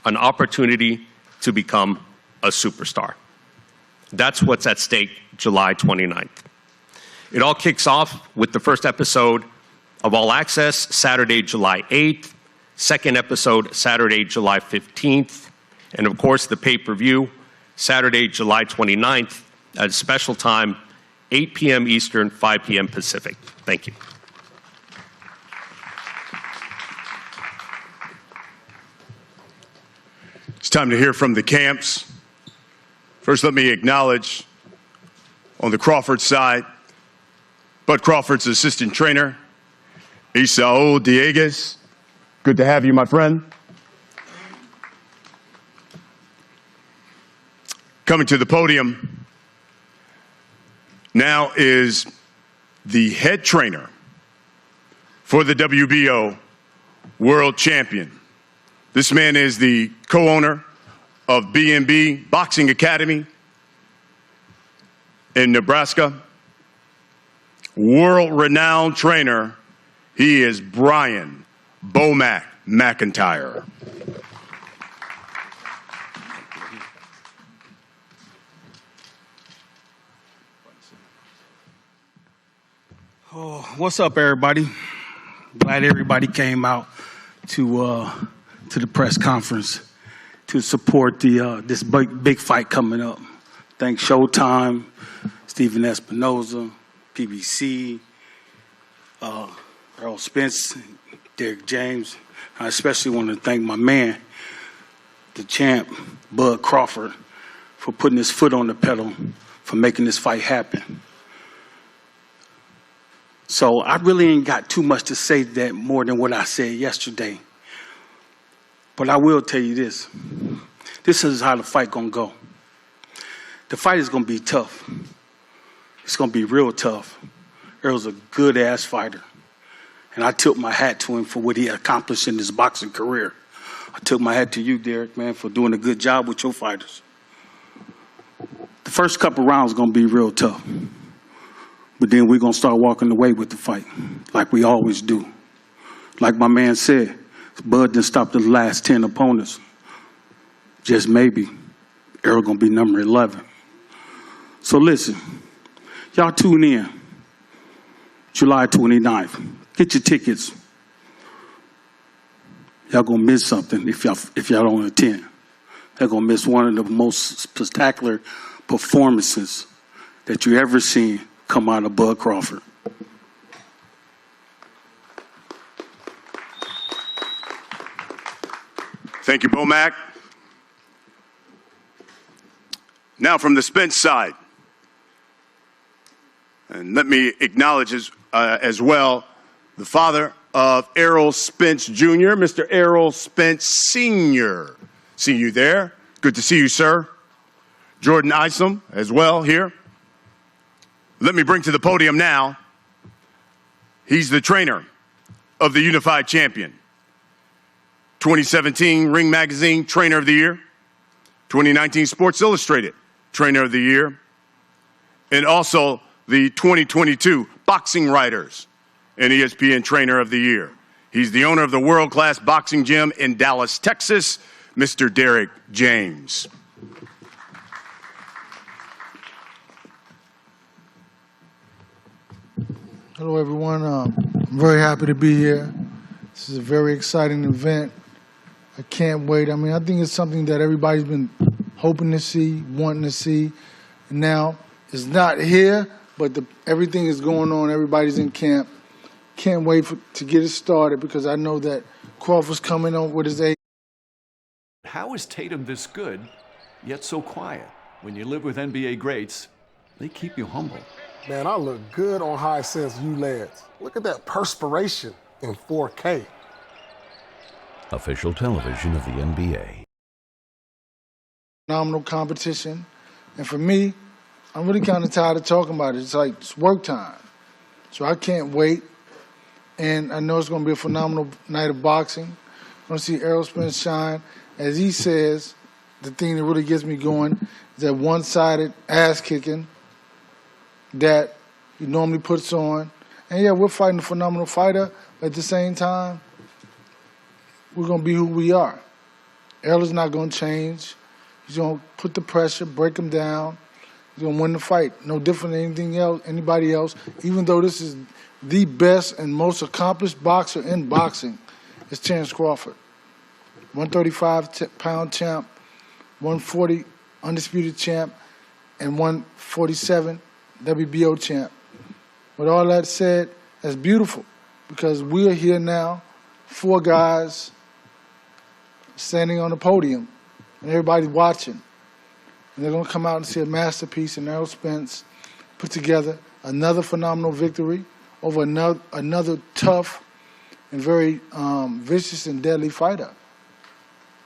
an opportunity to become a superstar. That's what's at stake July 29th. It all kicks off with the first episode of All Access, Saturday, July 8th, second episode, Saturday, July 15th, and of course the pay-per-view, Saturday, July 29th, at a special time, 8 p.m. Eastern, 5 p.m. Pacific. Thank you. It's time to hear from the camps. First, let me acknowledge on the Crawford side, Bud Crawford's assistant trainer, Isaú Dieguez. Good to have you, my friend. Coming to the podium now is the head trainer for the WBO world champion. This man is the co-owner of B&B Boxing Academy in Nebraska. World-renowned trainer, he is Brian Bomac McIntyre. Oh, what's up, everybody? Glad everybody came out to the press conference to support this big fight coming up. Thanks Showtime, Stephen Espinoza, PBC, Errol Spence, Derek James. I especially want to thank my man, the champ, Bud Crawford, for putting his foot on the pedal, for making this fight happen. So I really ain't got too much to say that more than what I said yesterday. But I will tell you this. This is how the fight gonna go. The fight is gonna be tough. It's gonna be real tough. Errol's a good-ass fighter. And I tilt my hat to him for what he accomplished in his boxing career. I took my hat to you, Derek, man, for doing a good job with your fighters. The first couple rounds gonna be real tough. But then we're gonna start walking away with the fight, like we always do. Like my man said, Bud didn't stop the last 10 opponents. Just maybe, Errol gonna be number 11. So listen, y'all tune in, July 29th. Get your tickets. Y'all gonna miss something if y'all don't attend. They're gonna miss one of the most spectacular performances that you ever seen come out of Bud Crawford. Thank you, Bomac. Now from the Spence side. And let me acknowledge as well the father of Errol Spence Jr., Mr. Errol Spence Sr. See you there. Good to see you, sir. Jordan Isom as well here. Let me bring to the podium now, he's the trainer of the Unified Champion. 2017 Ring Magazine Trainer of the Year. 2019 Sports Illustrated Trainer of the Year. And also the 2022 Boxing Writers and ESPN Trainer of the Year. He's the owner of the world-class boxing gym in Dallas, Texas, Mr. Derek James. Hello, everyone. I'm very happy to be here. This is a very exciting event. I can't wait. I mean, I think it's something that everybody's been hoping to see, wanting to see. And now it's not here, but everything is going on. Everybody's in camp. Can't wait to get it started because I know that Crawford's coming on with his age. How is Tatum this good, yet so quiet? When you live with NBA greats, they keep you humble. Man, I look good on high-sense ULEDs. Look at that perspiration in 4K. Official television of the NBA. Phenomenal competition. And for me, I'm really kind of tired of talking about it. It's work time. So I can't wait. And I know it's going to be a phenomenal night of boxing. I'm going to see Errol Spence shine. As he says, the thing that really gets me going is that one-sided ass kicking that he normally puts on. And yeah, we're fighting a phenomenal fighter, but at the same time, we're going to be who we are. Errol is not going to change. He's going to put the pressure, break him down. He's going to win the fight. No different than anything else, anybody else. Even though this is the best and most accomplished boxer in boxing, it's Terence Crawford. 135-pound champ, 140 undisputed champ, and 147 WBO champ. With all that said, that's beautiful because we're here now, 4 guys standing on the podium, and everybody's watching. And they're going to come out and see a masterpiece in Errol Spence put together another phenomenal victory over another tough and very vicious and deadly fighter.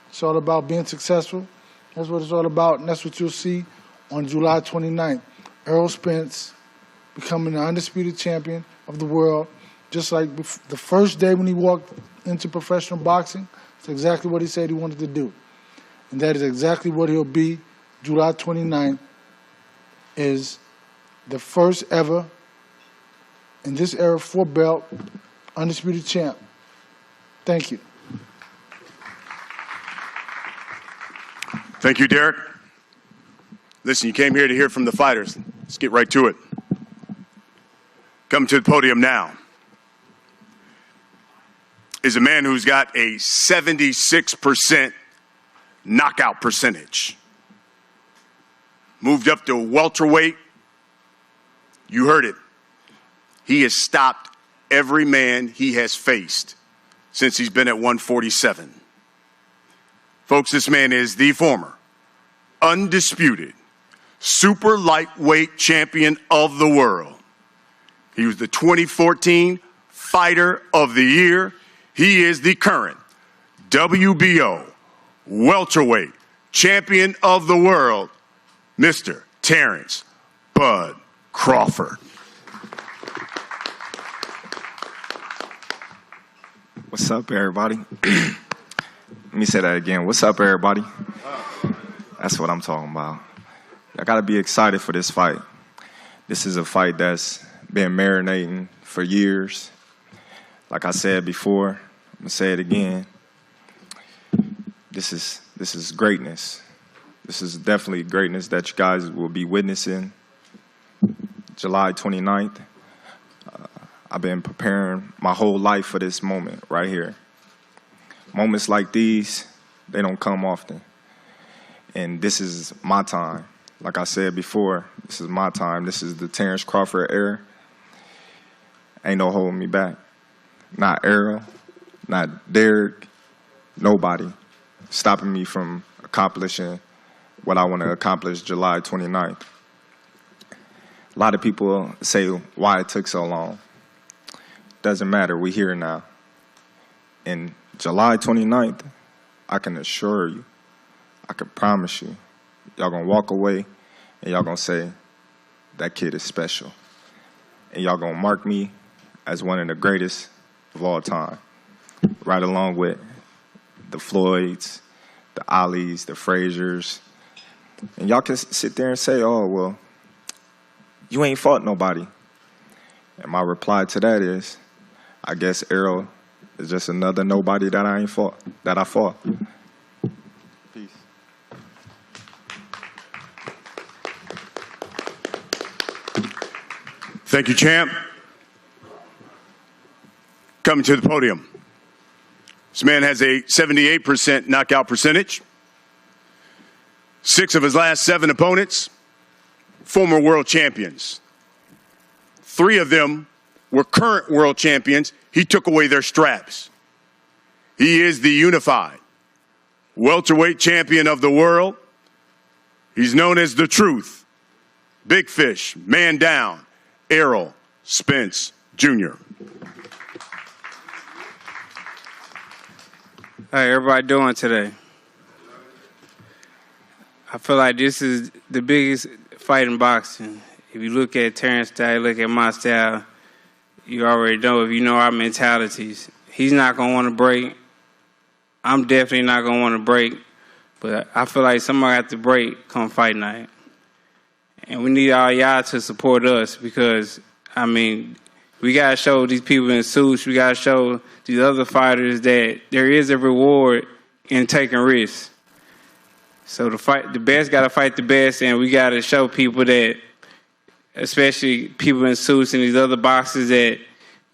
It's all about being successful. That's what it's all about, and that's what you'll see on July 29th. Errol Spence becoming the undisputed champion of the world, just like the first day when he walked into professional boxing. That's exactly what he said he wanted to do. And that is exactly what he'll be. July 29th is the first ever, in this era, 4-belt undisputed champ. Thank you. Thank you, Derek. Listen, you came here to hear from the fighters. Let's get right to it. Come to the podium now is a man who's got a 76% knockout percentage. Moved up to welterweight. You heard it. He has stopped every man he has faced since he's been at 147. Folks, this man is the former, undisputed, super lightweight champion of the world. He was the 2014 Fighter of the Year. He is the current WBO welterweight champion of the world, Mr. Terence "Bud" Crawford. What's up, everybody? Let me say that again. What's up, everybody? That's what I'm talking about. I got to be excited for this fight. This is a fight that's been marinating for years. Like I said before, I'm going to say it again. This is greatness. This is definitely greatness that you guys will be witnessing July 29th. I've been preparing my whole life for this moment right here. Moments like these, they don't come often. And this is my time. Like I said before, this is my time. This is the Terence Crawford era. Ain't no holding me back. Not Errol, not Derek, nobody stopping me from accomplishing what I want to accomplish July 29th. A lot of people say why it took so long. Doesn't matter, we're here now. And July 29th, I can assure you, I can promise you, y'all gonna walk away and y'all gonna say, that kid is special. And y'all gonna mark me as one of the greatest of all time, right along with the Floyds, the Alis, the Frazier's. And y'all can sit there and say, oh, well, you ain't fought nobody. And my reply to that is, I guess Errol is just another nobody that I fought. Peace. Thank you, champ. Coming to the podium. This man has a 78% knockout percentage. 6 of his last 7 opponents, former world champions. 3 of them were current world champions. He took away their straps. He is the unified welterweight champion of the world. He's known as the Truth. Big Fish, man down, Errol Spence Jr. How everybody doing today? I feel like this is the biggest fight in boxing. If you look at Terrence's style, you look at my style, you already know, if you know our mentalities. He's not going to want to break. I'm definitely not going to want to break. But I feel like somebody got to break come fight night. And we need all y'all to support us because, I mean, we got to show these people in suits, we got to show these other fighters that there is a reward in taking risks. So the best got to fight the best, and we got to show people that, especially people in suits and these other boxers, that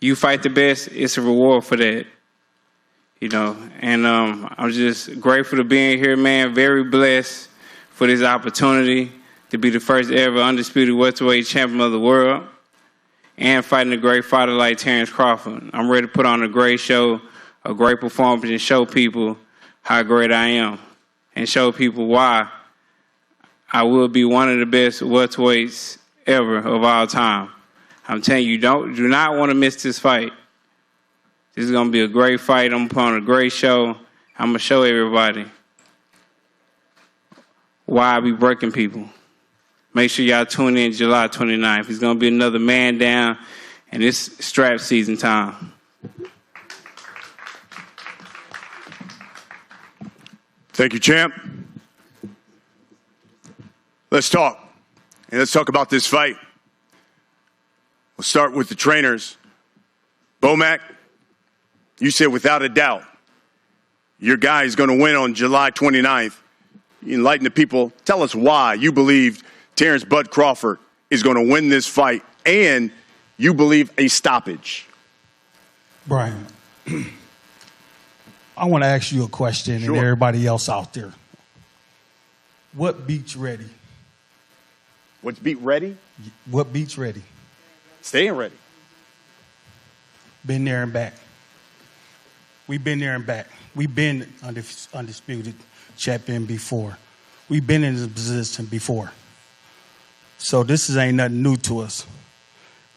you fight the best, it's a reward for that. You know, and I'm just grateful to being here, man. Very blessed for this opportunity to be the first ever undisputed welterweight champion of the world and fighting a great fighter like Terence Crawford. I'm ready to put on a great show, a great performance, and show people how great I am and show people why I will be one of the best welterweights ever of all time. I'm telling you, do not want to miss this fight. This is going to be a great fight. I'm putting on a great show. I'm going to show everybody why I be breaking people. Make sure y'all tune in July 29th. It's going to be another man down, and it's strap season time. Thank you, champ. Let's talk. And let's talk about this fight. We'll start with the trainers. Bomac, you said without a doubt your guy is going to win on July 29th. You enlighten the people. Tell us why you believe Terence Bud Crawford is going to win this fight and you believe a stoppage. Brian, I want to ask you a question and everybody else out there. What beats ready? What's beat ready? What beats ready? Staying ready. Been there and back. We've been there and back. We've been undisputed champion before. We've been in this position before. So this ain't nothing new to us.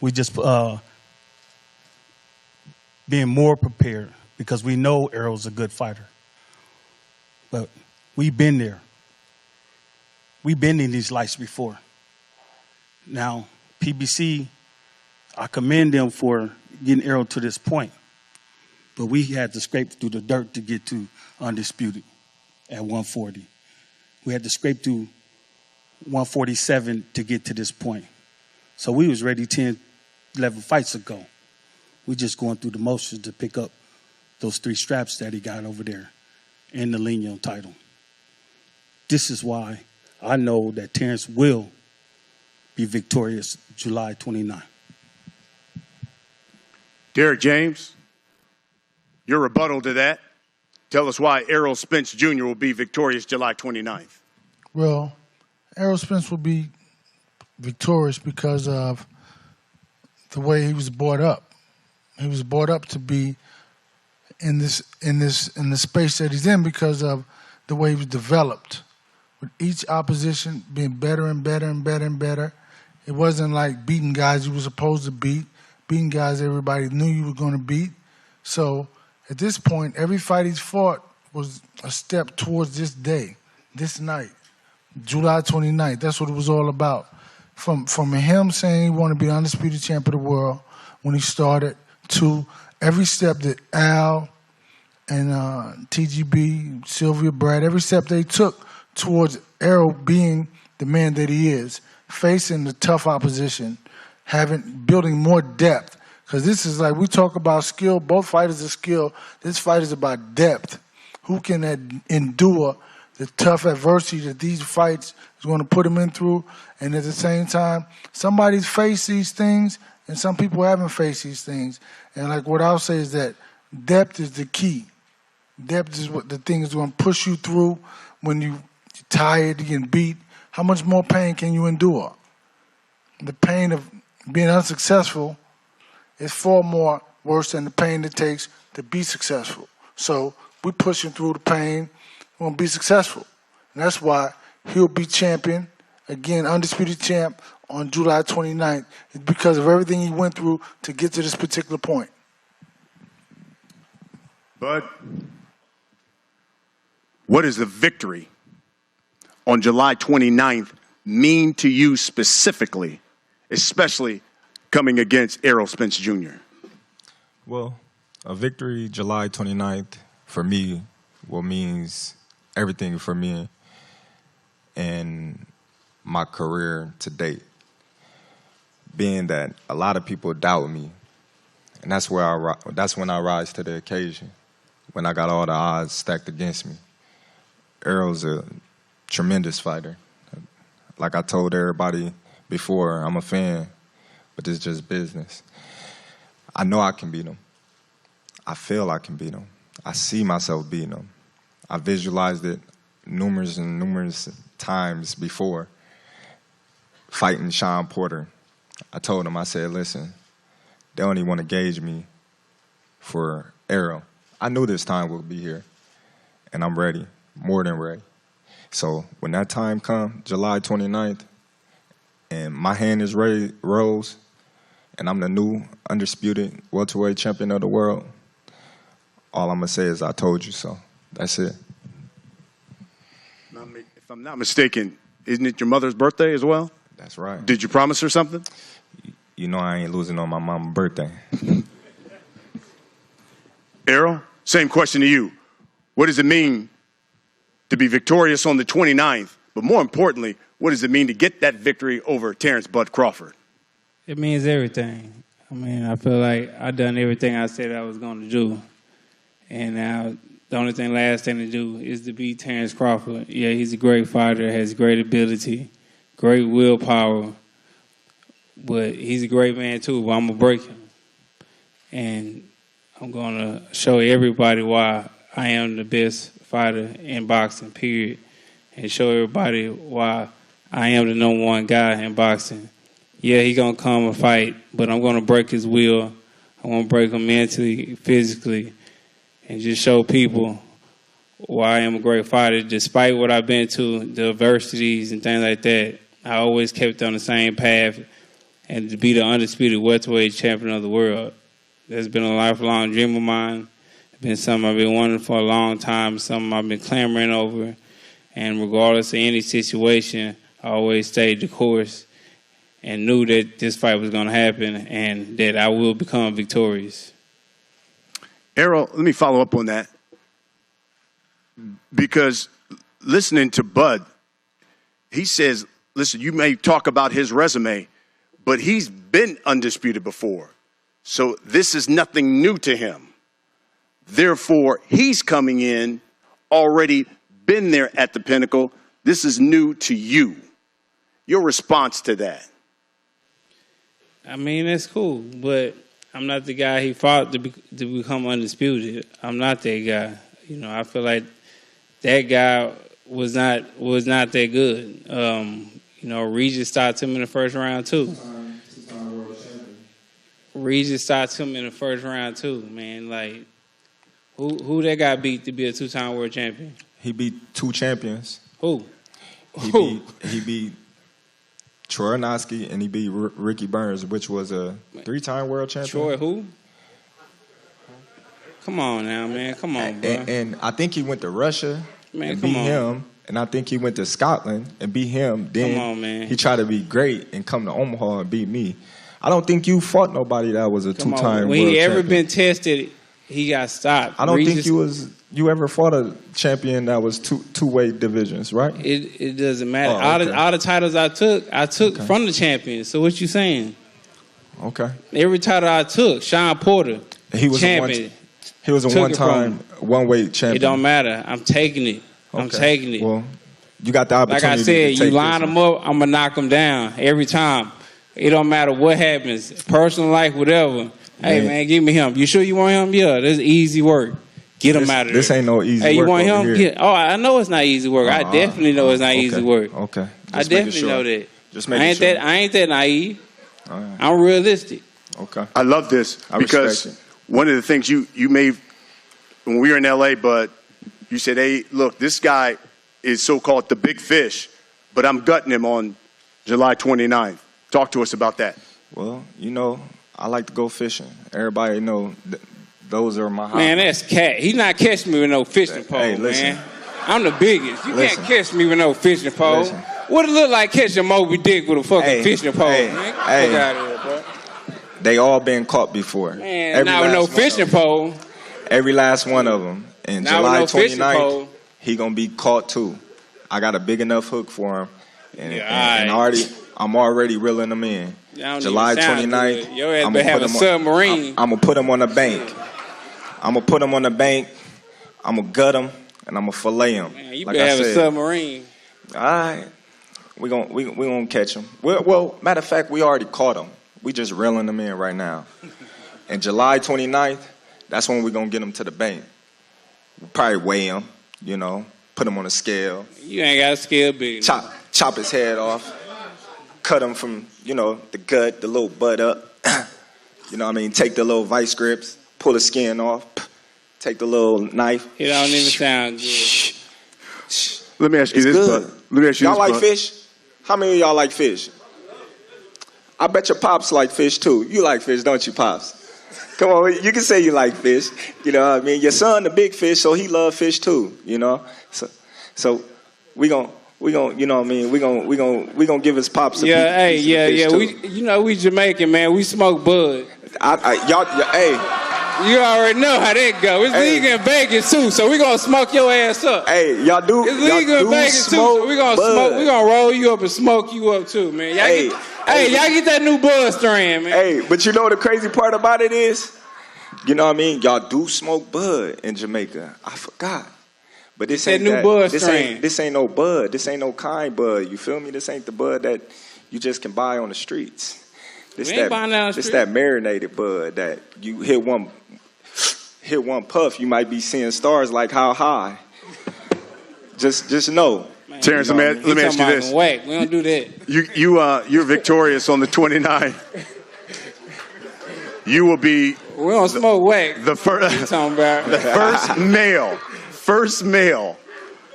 We just being more prepared because we know Errol's a good fighter. But we've been there. We've been in these lights before. Now, PBC, I commend them for getting Errol to this point. But we had to scrape through the dirt to get to undisputed at 140. We had to scrape through 147 to get to this point. So we was ready 10, 11 fights ago. We just going through the motions to pick up those 3 straps that he got over there and the Leno title. This is why I know that Terence will be victorious July 29th. Derek James, your rebuttal to that. Tell us why Errol Spence Jr. will be victorious July 29th. Well, Errol Spence will be victorious because of the way he was brought up. He was brought up to be in the space that he's in because of the way he was developed. With each opposition being better and better and better and better. It wasn't like beating guys you were supposed to beat, beating guys everybody knew you were going to beat. So at this point, every fight he's fought was a step towards this day, this night, July 29th. That's what it was all about. From him saying he wanted to be undisputed champion of the world when he started to every step that Al and TGB, Sylvia Brad, every step they took towards Errol being the man that he is, facing the tough opposition, building more depth. Because this is like, we talk about skill, both fighters are skill. This fight is about depth. Who can endure the tough adversity that these fights is going to put them in through? And at the same time, somebody's faced these things and some people haven't faced these things. And like what I'll say is that depth is the key. Depth is what the thing is going to push you through when you're tired, you're getting beat. How much more pain can you endure? The pain of being unsuccessful is far more worse than the pain it takes to be successful. So we're pushing through the pain, we're going to be successful. And that's why he'll be champion, again, undisputed champ on July 29th. It's because of everything he went through to get to this particular point. Bud, what does the victory on July 29th mean to you specifically, especially coming against Errol Spence Jr.? Well, a victory July 29th for me will means everything for me and my career to date. Being that a lot of people doubt me, and that's when I rise to the occasion, when I got all the odds stacked against me. Errol's a tremendous fighter. Like I told everybody before, I'm a fan, but it's just business. I know I can beat him. I feel I can beat him. I see myself beating him. I visualized it numerous and numerous times before fighting Sean Porter. I told him, I said, listen, they only want to gauge me for Errol. I knew this time would be here, and I'm ready, more than ready. So when that time comes, July 29th, and my hand is rose, and I'm the new undisputed welterweight champion of the world, all I'm going to say is I told you so. That's it. If I'm not mistaken, isn't it your mother's birthday as well? That's right. Did you promise her something? You know I ain't losing on my mama's birthday. Errol, same question to you. What does it mean to be victorious on the 29th? But more importantly, what does it mean to get that victory over Terence Bud Crawford? It means everything. I mean, I feel like I done everything I said I was going to do. And now the only last thing to do is to beat Terence Crawford. Yeah, he's a great fighter, has great ability, great willpower. But he's a great man too, but I'm going to break him. And I'm going to show everybody why I am the best fighter in boxing, period. And show everybody why I am the number one guy in boxing. Yeah, he's going to come and fight, but I'm going to break his will. I want to break him mentally, physically, and just show people why I am a great fighter. Despite what I've been to, the adversities and things like that, I always kept on the same path and to be the undisputed welterweight champion of the world. That's been a lifelong dream of mine. It's been something I've been wanting for a long time, something I've been clamoring over. And regardless of any situation, I always stayed the course and knew that this fight was going to happen and that I will become victorious. Errol, let me follow up on that. Because listening to Bud, he says, listen, you may talk about his resume, but he's been undisputed before. So this is nothing new to him. Therefore, he's coming in, already been there at the pinnacle. This is new to you. Your response to that? I mean, that's cool, but I'm not the guy he fought to become undisputed. I'm not that guy. You know, I feel like that guy was not that good. You know, Regis stopped him in the first round too. Regis stopped him in the first round too, man. Like, who that guy beat to be a two-time world champion? He beat two champions. Who? He beat Troy Arnowski and he beat Ricky Burns, which was a three-time world champion. Troy who? Come on now, man. Come on, bro. And I think he went to Russia and come beat on. him. And I think he went to Scotland and beat him. Then Come on, man. he tried to be great and come to Omaha and beat me. I don't think you fought nobody that was a two-time world champion. When he ever been tested, he got stopped. I don't think you ever fought a champion that was two-weight divisions, right? It doesn't matter. Oh, okay. All the titles I took from the champion. So what you saying? Okay. Every title I took, Sean Porter, he was champion. He was a one-time one-weight champion. It don't matter. I'm taking it. Okay. I'm taking it. Well, you got the opportunity. Like I said, to you line them up, I'm gonna knock them down every time. It don't matter what happens, personal life, whatever. Hey man, give me him. You sure you want him? Yeah, this is easy work. Get him out of there. This ain't no easy work. Hey, you want him? Here. Yeah. Oh, I know it's not easy work. I definitely know it's not easy work. Okay. I definitely know that. Just making sure. I ain't that naive. All right. I'm realistic. Okay. I love this because one of the things you made when we were in LA, but you said, hey, look, this guy is so-called the big fish, but I'm gutting him on July 29th. Talk to us about that. Well, you know, I like to go fishing. Everybody know those are my hobbies. Man, that's cat. He's not catching me with no fishing pole, hey, listen. man. I'm the biggest. You Listen. can't catch me with no fishing pole. Listen. What it look like catching Moby Dick with a fucking fishing pole, man? Get the fuck out of here, bro. They all been caught before. Man, not with no fishing pole. Every last one of them. And Not July with no fishing 29th, pole. he gonna be caught too. I got a big enough hook for him, and I'm already reeling him in. July 29th, your ass better have a submarine. I'm gonna put him on the bank. I'm gonna put him on the bank. I'm gonna gut him and I'm gonna fillet him. Man, you better have a submarine. All right, we gonna catch him. Well, matter of fact, we already caught him. We just reeling him in right now. And July 29th, that's when we're gonna get him to the bank. We'll probably weigh him, you know, put him on a scale. You ain't got a scale big. Chop his head off. Cut him from, you know, the gut, the little butt up. You know what I mean? Take the little vice grips, pull the skin off, take the little knife. It don't even sound good. Let me ask you this, bud. Let me ask you y'all this, like bud. fish? How many of y'all like fish? I bet your pops like fish too. You like fish, don't you, pops? Come on, you can say you like fish. You know what I mean? Your son, the big fish, so he love fish too. You know, so we gon' you know what I mean? We gon' give his pops a piece of fish too. We Jamaican, man. We smoke bud. Hey. You already know how that go. It's legal in Vegas too, so we gonna smoke your ass up. Hey, y'all do. It's legal in Vegas too, so we gonna smoke. We gonna roll you up and smoke you up too, man. Y'all get that new bud strand, man. Hey, but you know what the crazy part about it is? You know what I mean? Y'all do smoke bud in Jamaica. I forgot. But this ain't new bud strand. This ain't no bud. This ain't no kind bud. You feel me? This ain't the bud that you just can buy on the streets. This that marinated bud that you hit one puff, you might be seeing stars like how high. Just know. Man, Terence, let me ask you this. Whack. We don't do that. You're victorious on the 29th. You will be. We don't smoke whack. The first male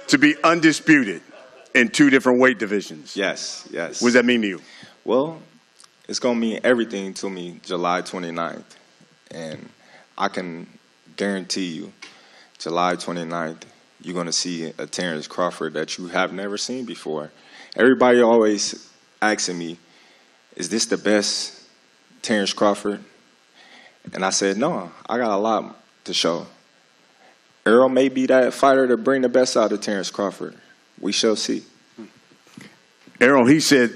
to be undisputed in 2 different weight divisions. Yes. What does that mean to you? Well, it's gonna mean everything to me July 29th, and I can guarantee you, July 29th, you're gonna see a Terence Crawford that you have never seen before. Everybody always asking me, is this the best Terence Crawford? And I said, no, I got a lot to show. Errol may be that fighter to bring the best out of Terence Crawford. We shall see. Errol, he said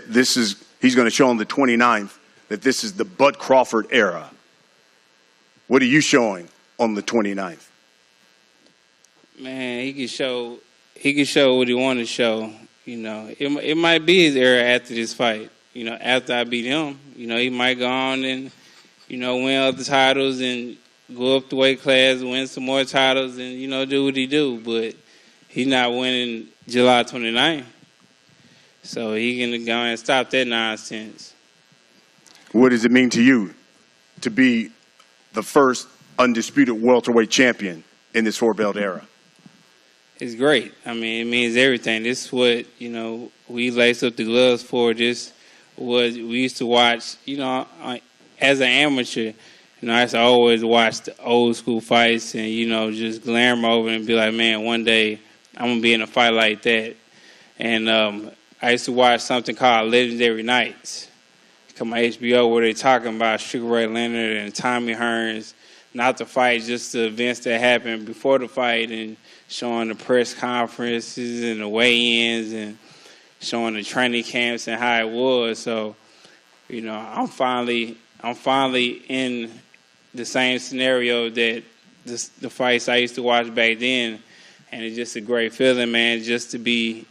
he's going to show on the 29th that this is the Bud Crawford era. What are you showing on the 29th? Man, he can show what he want to show. You know, it might be his era after this fight. You know, after I beat him, you know, he might go on and, you know, win other titles and go up the weight class, win some more titles, and, you know, do what he do. But he's not winning July 29th. So he can go and stop that nonsense. What does it mean to you to be the first undisputed welterweight champion in this 4-belt era? It's great. I mean, it means everything. This is what, you know, we lace up the gloves for. This was we used to watch, you know, as an amateur, you know, I used to always watch the old school fights and, you know, just glare over and be like, man, one day I'm going to be in a fight like that. And I used to watch something called Legendary Nights. Come on HBO where they're talking about Sugar Ray Leonard and Tommy Hearns, not the fight, just the events that happened before the fight and showing the press conferences and the weigh-ins and showing the training camps and how it was. So, you know, I'm finally in the same scenario that the fights I used to watch back then, and it's just a great feeling, man, just to be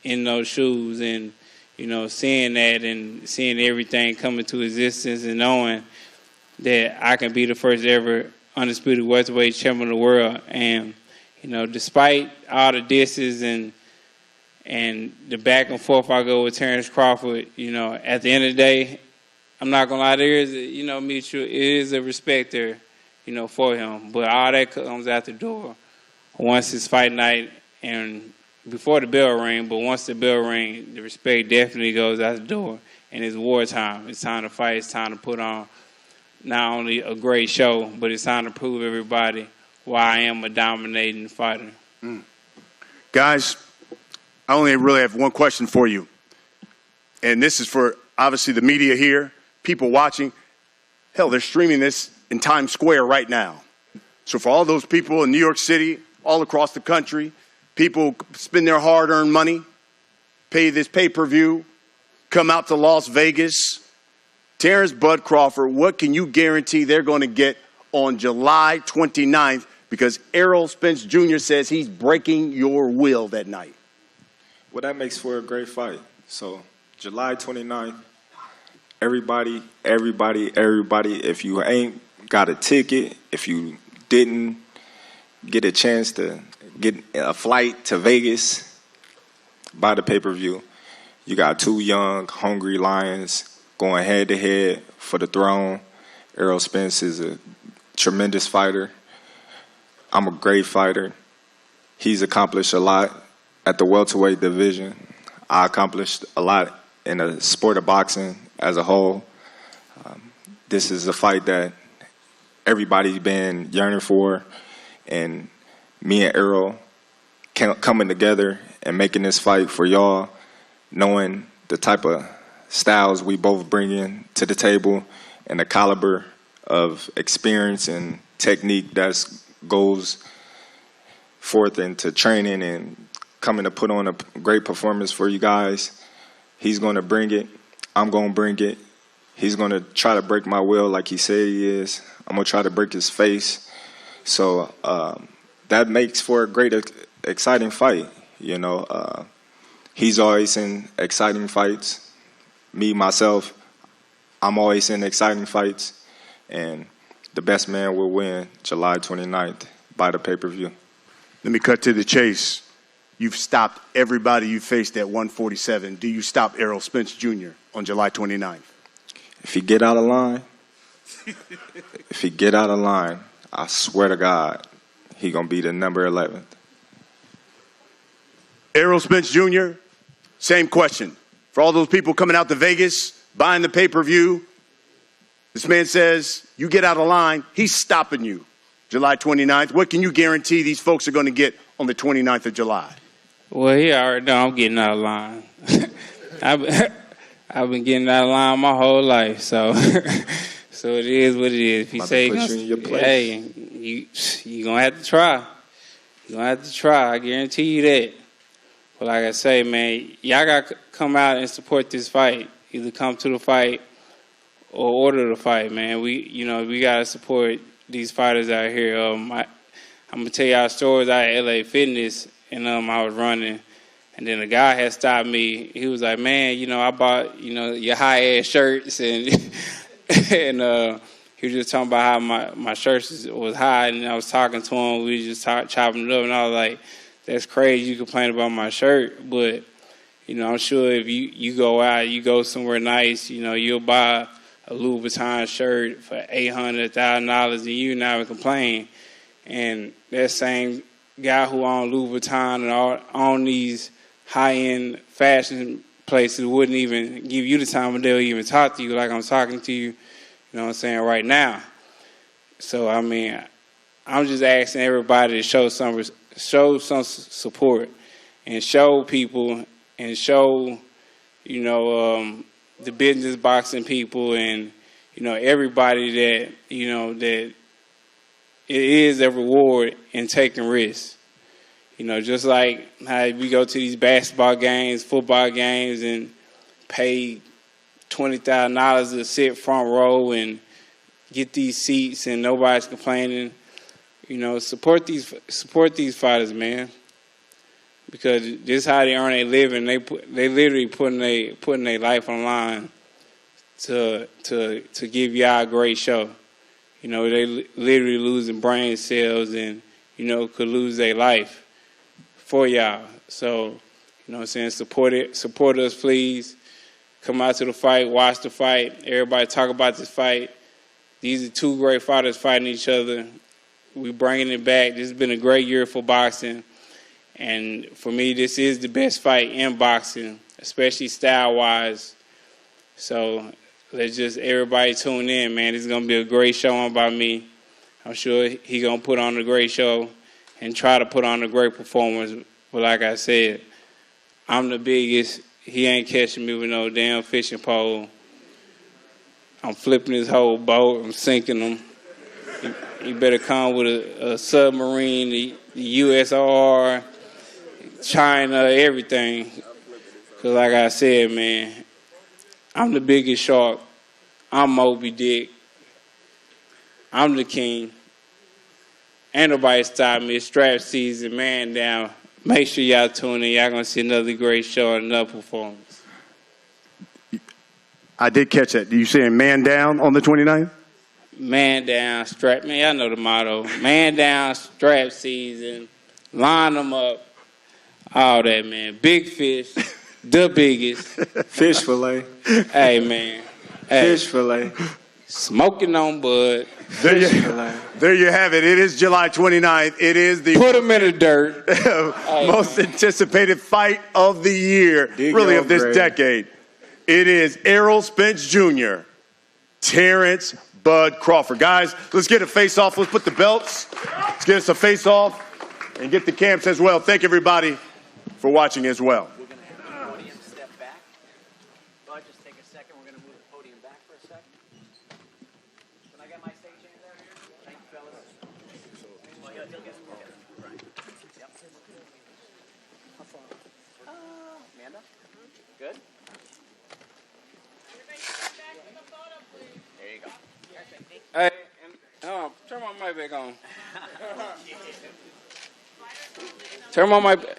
in those shoes and, you know, seeing that and seeing everything come into existence and knowing that I can be the first ever undisputed welterweight champion of the world. And, you know, despite all the disses and the back and forth I go with Terence Crawford, you know, at the end of the day, I'm not going to lie, there is, you know, mutual, it is a respect there, you know, for him. But all that comes out the door once it's fight night and before the bell ring, but once the bell ring, the respect definitely goes out the door. And it's wartime. It's time to fight. It's time to put on not only a great show, but it's time to prove everybody why I am a dominating fighter. Guys, I only really have one question for you. And this is for, obviously, the media here, people watching. Hell, they're streaming this in Times Square right now. So for all those people in New York City, all across the country, People spend their hard-earned money, pay this pay-per-view, come out to Las Vegas. Terence Bud Crawford, what can you guarantee they're going to get on July 29th? Because Errol Spence Jr. says he's breaking your will that night. Well, that makes for a great fight. So July 29th, everybody, if you ain't got a ticket, if you didn't get a chance to get a flight to Vegas, buy the pay-per-view. You got two young, hungry lions going head-to-head for the throne. Errol Spence is a tremendous fighter. I'm a great fighter. He's accomplished a lot at the welterweight division. I accomplished a lot in the sport of boxing as a whole. This is a fight that everybody's been yearning for, and me and Errol coming together and making this fight for y'all, knowing the type of styles we both bring in to the table and the caliber of experience and technique that goes forth into training and coming to put on a great performance for you guys. He's going to bring it. I'm going to bring it. He's going to try to break my will like he said he is. I'm going to try to break his face. So that makes for a great, exciting fight. You know, he's always in exciting fights. Me, myself, I'm always in exciting fights. And the best man will win July 29th by the pay-per-view. Let me cut to the chase. You've stopped everybody you faced at 147. Do you stop Errol Spence Jr. on July 29th? If he get out of line, I swear to God, he going to be the number 11th. Errol Spence Jr., same question. For all those people coming out to Vegas, buying the pay-per-view, this man says, you get out of line, he's stopping you July 29th. What can you guarantee these folks are going to get on the 29th of July? Well, he already know I'm getting out of line. I've been getting out of line my whole life, so so it is what it is. If you say, hey, you gonna have to try. You're gonna have to try. I guarantee you that. But like I say, man, y'all gotta come out and support this fight. Either come to the fight or order the fight, man. We gotta support these fighters out here. I'm gonna tell y'all stories out of LA Fitness, and I was running. And then a guy had stopped me. He was like, man, I bought, your high-ass shirts. And and he was just talking about how my shirts was high. And I was talking to him. We was just chopping it up. And I was like, that's crazy. You complain about my shirt. But, I'm sure if you go out, you go somewhere nice, you'll buy a Louis Vuitton shirt for $800, $1,000, and you not even complain. And that same guy who owned Louis Vuitton and own these high-end fashion places wouldn't even give you the time of day or even talk to you like I'm talking to you, you know what I'm saying, right now. So, I'm just asking everybody to show some support and show people and show, the business boxing people and, everybody that, that it is a reward in taking risks. Just like how we go to these basketball games, football games, and pay $20,000 to sit front row and get these seats, and nobody's complaining. Support these fighters, man, because this is how they earn their living. They literally putting their life on the line to give y'all a great show. They literally losing brain cells and could lose their life for y'all. So, support us, please. Come out to the fight, watch the fight. Everybody talk about this fight. These are two great fighters fighting each other. We bringing it back. This has been a great year for boxing. And for me, this is the best fight in boxing, especially style-wise. So let's just everybody tune in, man. This is going to be a great showing by me. I'm sure he's going to put on a great show and try to put on a great performance. But like I said, I'm the biggest. He ain't catching me with no damn fishing pole. I'm flipping his whole boat. I'm sinking him. You better come with a submarine, the USR, China, everything. Because like I said, man, I'm the biggest shark. I'm Moby Dick. I'm the king. Ain't nobody stop me. It's strap season, man down. Make sure y'all tune in. Y'all going to see another great show and another performance. I did catch that. You saying man down on the 29th? Man down, strap. Man, y'all know the motto. Man down, strap season. Line them up. All that, man. Big fish. The biggest. Fish fillet. Hey, man. Hey. Fish fillet. Smoking on bud. There you have it. It is July 29th. It is the Put them in the dirt. most anticipated fight of the year, really of this decade. It is Errol Spence Jr., Terence Bud Crawford. Guys, let's get a face-off. Let's put the belts. Let's get us a face-off and get the camps as well. Thank everybody for watching as well. Good? There you go. Hey, turn my mic back on. Turn my mic back.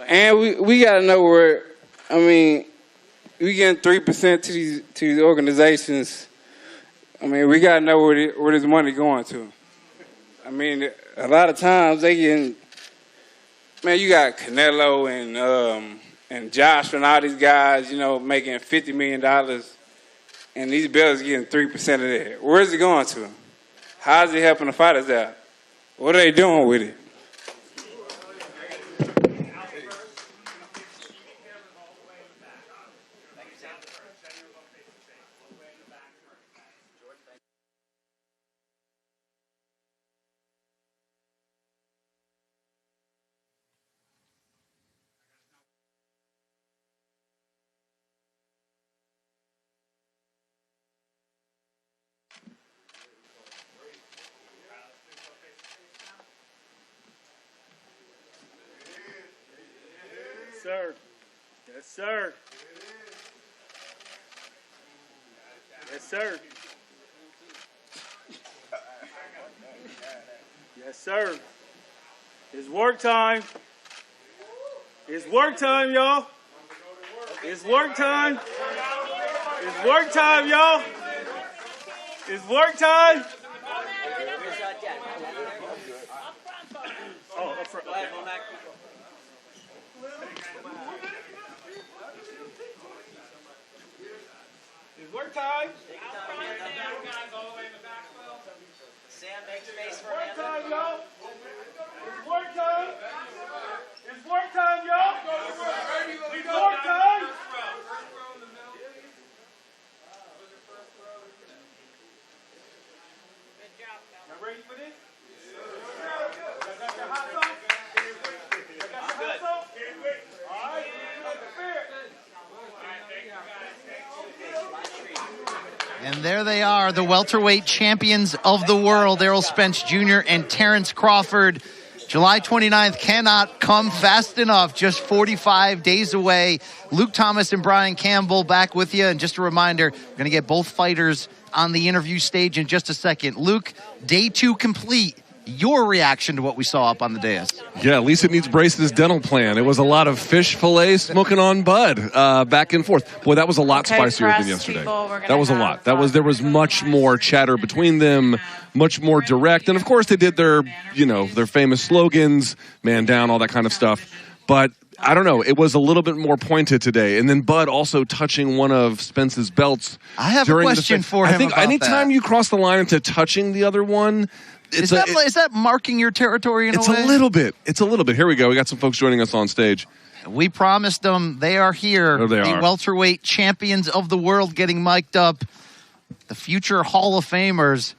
And we got to know where, I mean, we getting 3% to these organizations. I mean, we got to know where this money going to. I mean, a lot of times they getting, man, you got Canelo and Josh and all these guys, you know, making $50 million, and these belts getting 3% of that. Where's it going to? How's it helping the fighters out? What are they doing with it? Sir. Yes, sir. Yes, sir. Yes, sir. It's work time. It's work time, y'all. It's work time. It's work time, y'all. It's work time. Oh, up front. Okay. It's work time. Sam, make space for Work time, y'all. It's work time. It's work time, y'all. It's work time. Y'all ready for this? Y'all got your hot sauce? Y'all got your hot sauce? All right. And there they are, the welterweight champions of the world, Errol Spence Jr. and Terence Crawford. July 29th cannot come fast enough, just 45 days away. Luke Thomas and Brian Campbell back with you. And just a reminder, we're going to get both fighters on the interview stage in just a second. Luke, day 2 complete. Your reaction to what we saw up on the dais? Yeah, at least it needs Brace's dental plan. It was a lot of fish fillet smoking on bud back and forth. Boy, that was a lot spicier than yesterday. That was a lot. There was much more chatter between them, much more direct. And of course they did their famous slogans, man down, all that kind of stuff. But I don't know. It was a little bit more pointed today. And then Bud also touching one of Spence's belts. I have a question for him. I think anytime you cross the line into touching the other one, is that marking your territory in a way? It's a little bit. It's a little bit. Here we go. We got some folks joining us on stage. We promised them. They are here. Oh, they the are. Welterweight champions of the world getting mic'd up. The future Hall of Famers.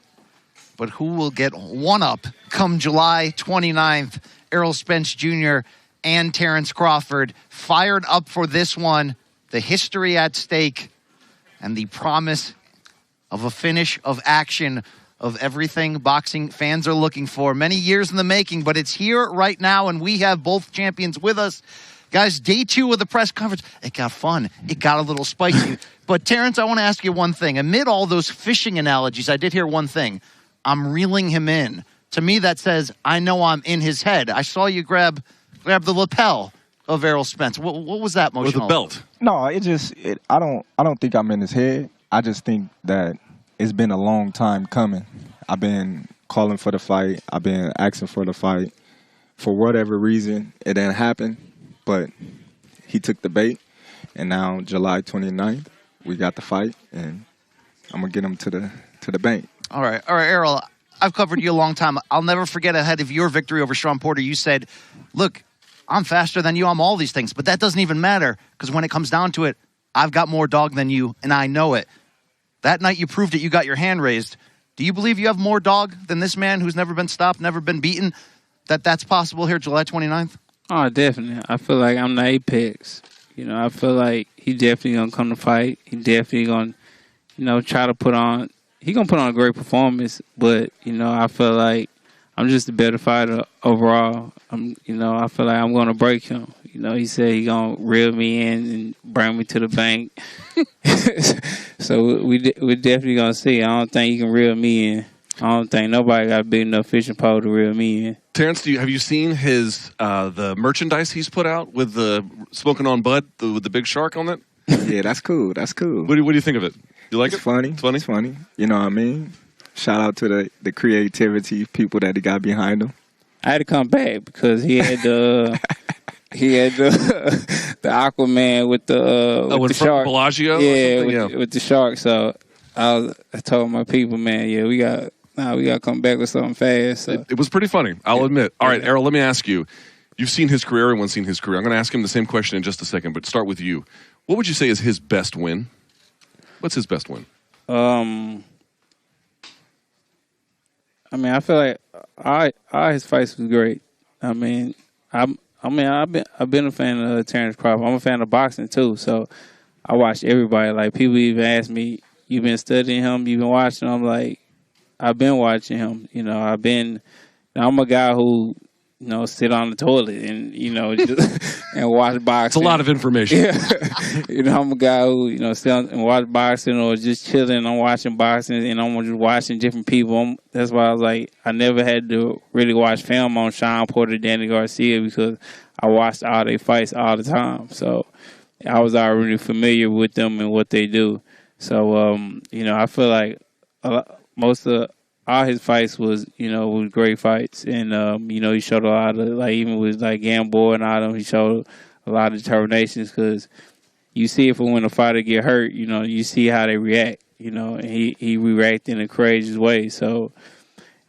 But who will get one up come July 29th? Errol Spence Jr. and Terence Crawford fired up for this one. The history at stake and the promise of a finish of action of everything boxing fans are looking for. Many years in the making, but it's here right now, and we have both champions with us. Guys, day 2 of the press conference, it got fun. It got a little spicy. But, Terence, I want to ask you one thing. Amid all those fishing analogies, I did hear one thing. I'm reeling him in. To me, that says, I know I'm in his head. I saw you grab the lapel of Errol Spence. What was that motion? With the belt. No, I don't think I'm in his head. I just think that it's been a long time coming. I've been calling for the fight. I've been asking for the fight. For whatever reason, it didn't happen. But he took the bait, and now July 29th, we got the fight, and I'm gonna get him to the bank. All right, Errol. I've covered you a long time. I'll never forget ahead of your victory over Sean Porter. You said, "Look, I'm faster than you. I'm all these things, but that doesn't even matter because when it comes down to it, I've got more dog than you, and I know it." That night, you proved it. You got your hand raised. Do you believe you have more dog than this man who's never been stopped, never been beaten? That's possible here, July 29th. Oh, definitely. I feel like I'm the apex. You know, I feel like he definitely going to come to fight. He definitely going to, try to put on – he going to put on a great performance. But, I feel like I'm just a better fighter overall. I feel like I'm going to break him. He said he going to reel me in and bring me to the bank. So we're definitely going to see. I don't think you can reel me in. I don't think nobody got a big enough fishing pole to reel me in. Terence, have you seen his the merchandise he's put out with the Smoking on Bud with the big shark on it? Yeah, that's cool. That's cool. What do you think of it? You like it? Funny. It's funny. It's funny. You know what I mean? Shout out to the creativity people that he got behind him. I had to come back because he had the the Aquaman with the shark. Bellagio? Yeah, with the shark. So I told my people, man, we got to come back with something fast. So. It was pretty funny, I'll admit. All right, Errol, let me ask you. You've seen his career, everyone's seen his career. I'm going to ask him the same question in just a second, but start with you. What would you say is his best win? What's his best win? I feel like all his fights was great. I've been a fan of Terence Crawford. I'm a fan of boxing too, so I watch everybody. Like people even ask me, "You've been studying him? You've been watching him?" I'm like, I've been watching him. I'm a guy who sit on the toilet and just, and watch boxing. It's a lot of information. Yeah. I'm a guy who sit and watch boxing or just chilling. I'm watching boxing and I'm just watching different people. That's why I was like, I never had to really watch film on Sean Porter, Danny Garcia because I watched all their fights all the time. So I was already familiar with them and what they do. So I feel like most of all his fights was great fights, and he showed a lot of even with Gamboa and all them, he showed a lot of determination because you see it from when a fighter get hurt, you see how they react, and he reacted in a courageous way. So,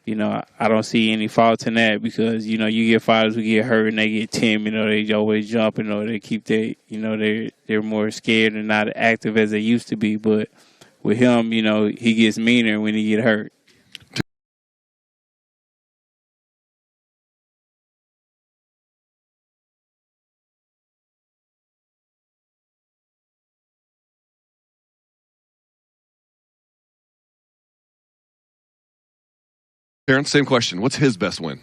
I don't see any fault in that because you get fighters who get hurt and they get timid, they always jumping, or they keep they're more scared and not active as they used to be. But with him, he gets meaner when he get hurt. Terence, same question. What's his best win?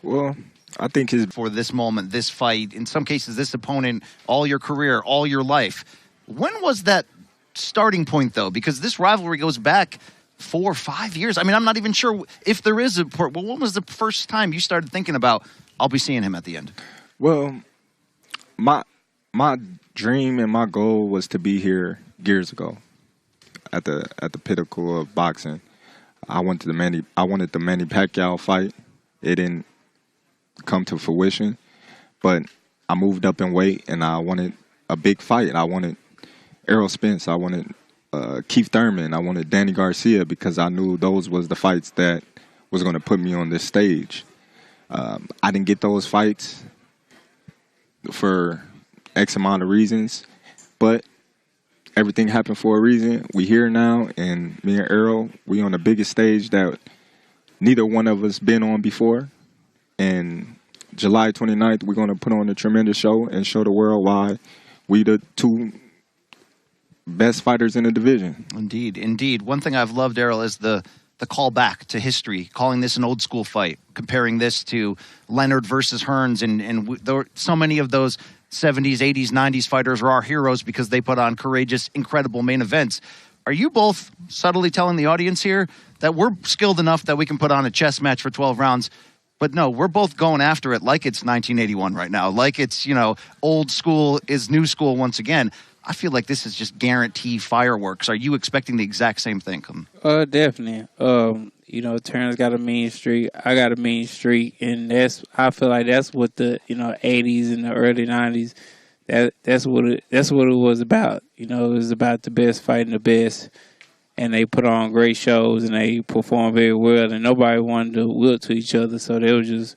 Well, I think for this moment, this fight, in some cases, this opponent, all your career, all your life. When was that starting point, though? Because this rivalry goes back 4 or 5 years. I'm not even sure if there is a port. Well, when was the first time you started thinking about, I'll be seeing him at the end? Well, my dream and my goal was to be here years ago at the pinnacle of boxing. I wanted the Manny Pacquiao fight. It didn't come to fruition, but I moved up in weight and I wanted a big fight. I wanted Errol Spence. I wanted Keith Thurman. I wanted Danny Garcia because I knew those was the fights that was going to put me on this stage. I didn't get those fights for X amount of reasons, but everything happened for a reason. We here now, and me and Errol, we on the biggest stage that neither one of us been on before. And July 29th, we're going to put on a tremendous show and show the world why we the two best fighters in the division. Indeed, indeed. One thing I've loved, Errol, is the call back to history, calling this an old school fight, comparing this to Leonard versus Hearns, and there were so many of those 70s, 80s, 90s fighters are our heroes because they put on courageous, incredible main events. Are you both subtly telling the audience here that we're skilled enough that we can put on a chess match for 12 rounds? But no, we're both going after it like it's 1981 right now, like it's, old school is new school once again. I feel like this is just guaranteed fireworks. Are you expecting the exact same thing? Definitely. Terence got a mean streak. I got a mean streak, and I feel like that's what the 80s and the early 90s. That's what it was about. It was about the best fighting the best, and they put on great shows and they performed very well, and nobody wanted to wilt to each other. So they was just,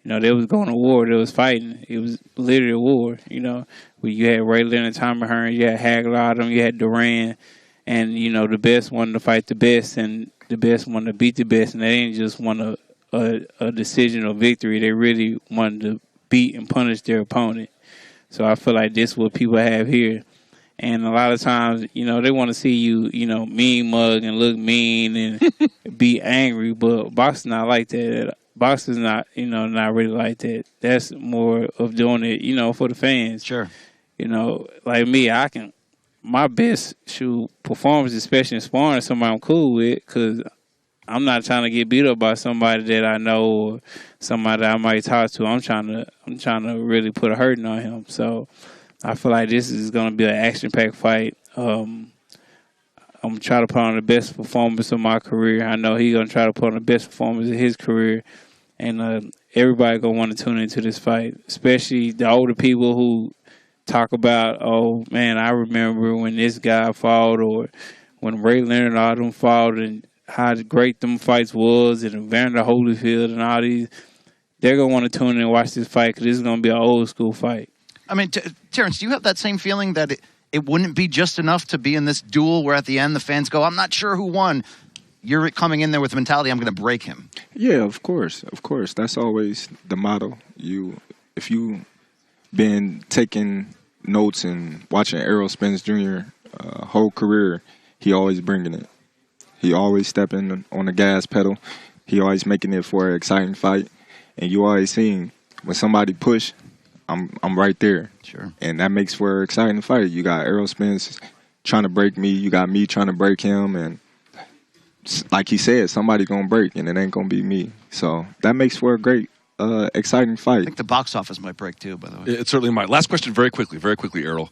they was going to war. They was fighting. It was literally a war. Where you had Ray Leonard, Tommy Hearn, you had Hagler, you had Duran, and the best wanted to fight the best, and the best wanted to beat the best, and they didn't just want a decision or victory. They really wanted to beat and punish their opponent. So I feel like this is what people have here. And a lot of times, they want to see you, mean mug and look mean and be angry, but boxing's not like that. Boxing's not, not really like that. That's more of doing it, for the fans. Sure. Like me, my best performance, especially in sparring, somebody I'm cool with, because I'm not trying to get beat up by somebody that I know or somebody that I might talk to. I'm trying to really put a hurting on him. So I feel like this is going to be an action-packed fight. I'm trying to put on the best performance of my career. I know he's going to try to put on the best performance of his career. And everybody going to want to tune into this fight, especially the older people who talk about, oh, man, I remember when this guy fought or when Ray Leonard and all them fought and how great them fights was and Evander Holyfield and all these. They're going to want to tune in and watch this fight because this is going to be an old-school fight. I mean, Terence, do you have that same feeling that it wouldn't be just enough to be in this duel where at the end the fans go, I'm not sure who won? You're coming in there with the mentality, I'm going to break him. Yeah, of course. Of course. That's always the motto. If you been taking notes and watching Errol Spence Jr. Whole career, he always bringing it. He always stepping on the gas pedal. He always making it for an exciting fight. And you always seeing when somebody push, I'm right there. Sure. And that makes for an exciting fight. You got Errol Spence trying to break me. You got me trying to break him. And like he said, somebody going to break, and it ain't going to be me. So that makes for a great, exciting fight. I think the box office might break too, by the way. It certainly might. Last question, very quickly, Errol.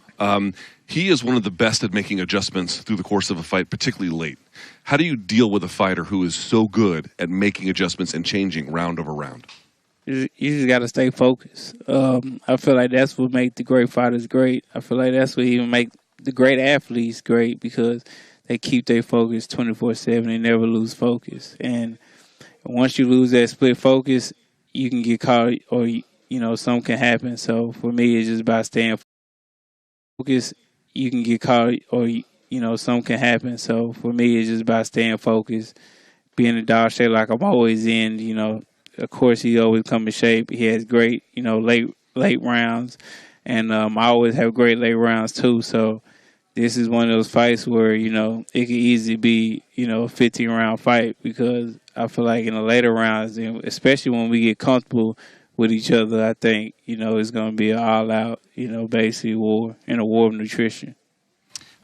He is one of the best at making adjustments through the course of a fight, particularly late. How do you deal with a fighter who is so good at making adjustments and changing round over round? You just got to stay focused. I feel like that's what makes the great fighters great. I feel like that's what even make the great athletes great because they keep their focus 24/7. They never lose focus. And once you lose that split focus, you can get caught or, something can happen. So for me, it's just about staying focused. You can get caught or, something can happen. So for me, it's just about staying focused, being in dog shape like I'm always in, Of course, he always come in shape. He has great, late rounds. And I always have great late rounds, too. So this is one of those fights where, it could easily be, a 15-round fight because I feel like in the later rounds, especially when we get comfortable with each other, I think, it's going to be an all-out, basically war and a war of nutrition.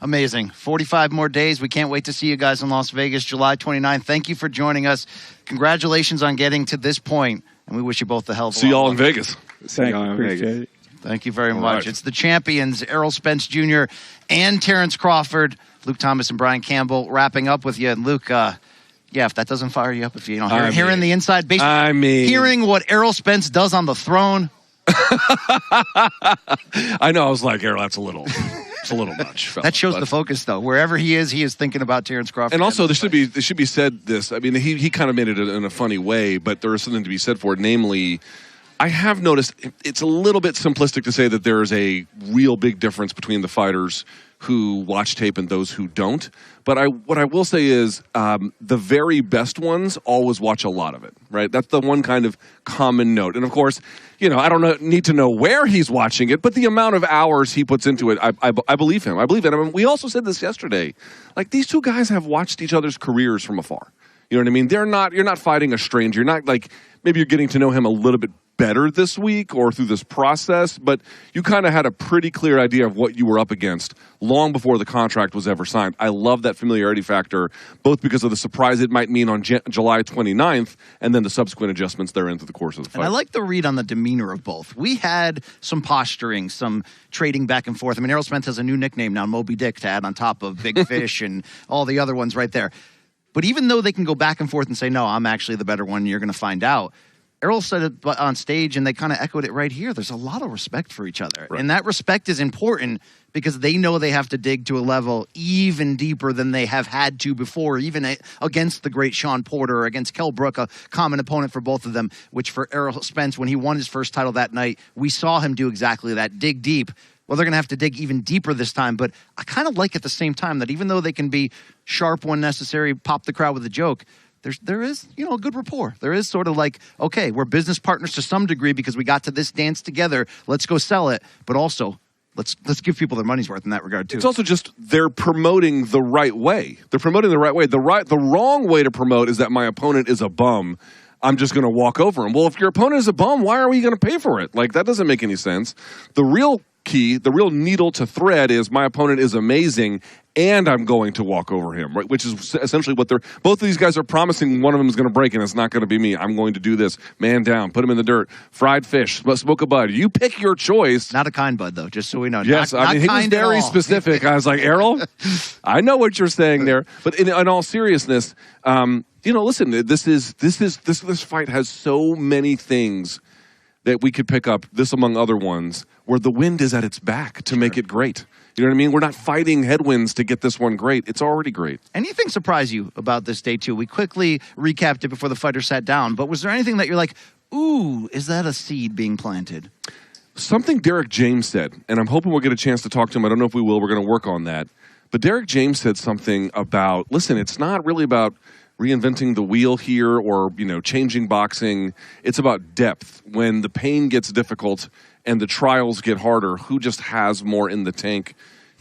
Amazing. 45 more days. We can't wait to see you guys in Las Vegas, July 29th. Thank you for joining us. Congratulations on getting to this point, and we wish you both the hell of a See y'all in Vegas. See y'all in Vegas. Thank you very much. Right. It's the champions, Errol Spence Jr. and Terence Crawford, Luke Thomas and Brian Campbell wrapping up with you. And Luke, if that doesn't fire you up, if you don't hearing the inside baseball, hearing what Errol Spence does on the throne. I know. I was like, Errol, it's a little much. That shows the focus, though. Wherever he is thinking about Terence Crawford. And also, there should be said this. I mean, he kind of made it in a funny way, but there is something to be said for it. Namely, I have noticed it's a little bit simplistic to say that there is a real big difference between the fighters who watch tape and those who don't. But what I will say is the very best ones always watch a lot of it, right? That's the one kind of common note. And, of course, I don't need to know where he's watching it, but the amount of hours he puts into it, I believe him. I believe it. I mean, we also said this yesterday. Like, these two guys have watched each other's careers from afar. You know what I mean? You're not fighting a stranger. You're not, like, maybe you're getting to know him a little bit better this week or through this process, but you kind of had a pretty clear idea of what you were up against long before the contract was ever signed. I love that familiarity factor, both because of the surprise it might mean on July 29th and then the subsequent adjustments therein through the course of the fight. And I like the read on the demeanor of both. We had some posturing, some trading back and forth. I mean, Errol Spence has a new nickname now, Moby Dick, to add on top of Big Fish and all the other ones right there. But even though they can go back and forth and say, no, I'm actually the better one, you're going to find out, Errol said it on stage, and they kind of echoed it right here. There's a lot of respect for each other. Right. And that respect is important because they know they have to dig to a level even deeper than they have had to before, even against the great Sean Porter, against Kell Brook, a common opponent for both of them, which for Errol Spence, when he won his first title that night, we saw him do exactly that, dig deep. Well, they're going to have to dig even deeper this time, but I kind of like at the same time that even though they can be sharp when necessary, pop the crowd with a joke, there is, a good rapport. There is sort of like, okay, we're business partners to some degree because we got to this dance together. Let's go sell it. But also, let's give people their money's worth in that regard, too. It's also just they're promoting the right way. They're promoting the right way. The wrong way to promote is that my opponent is a bum. I'm just going to walk over him. Well, if your opponent is a bum, why are we going to pay for it? Like, that doesn't make any sense. The real key, the real needle to thread is my opponent is amazing and I'm going to walk over him, right? Which is essentially what both of these guys are promising. One of them is going to break and it's not going to be me. I'm going to do this. Man down, put him in the dirt, fried fish, smoke a bud. You pick your choice. Not a kind bud, though, just so we know. Yes, I mean, he was very specific. I was like, Errol, I know what you're saying there. But in all seriousness, listen, this fight has so many things that we could pick up, this among other ones, where the wind is at its back to make it great. You know what I mean? We're not fighting headwinds to get this one great. It's already great. Anything surprise you about this day two? We quickly recapped it before the fighter sat down, but was there anything that you're like, ooh, is that a seed being planted? Something Derek James said, and I'm hoping we'll get a chance to talk to him. I don't know if we will. We're going to work on that. But Derek James said something about, listen, it's not really about reinventing the wheel here or, changing boxing. It's about depth. When the pain gets difficult and the trials get harder, who just has more in the tank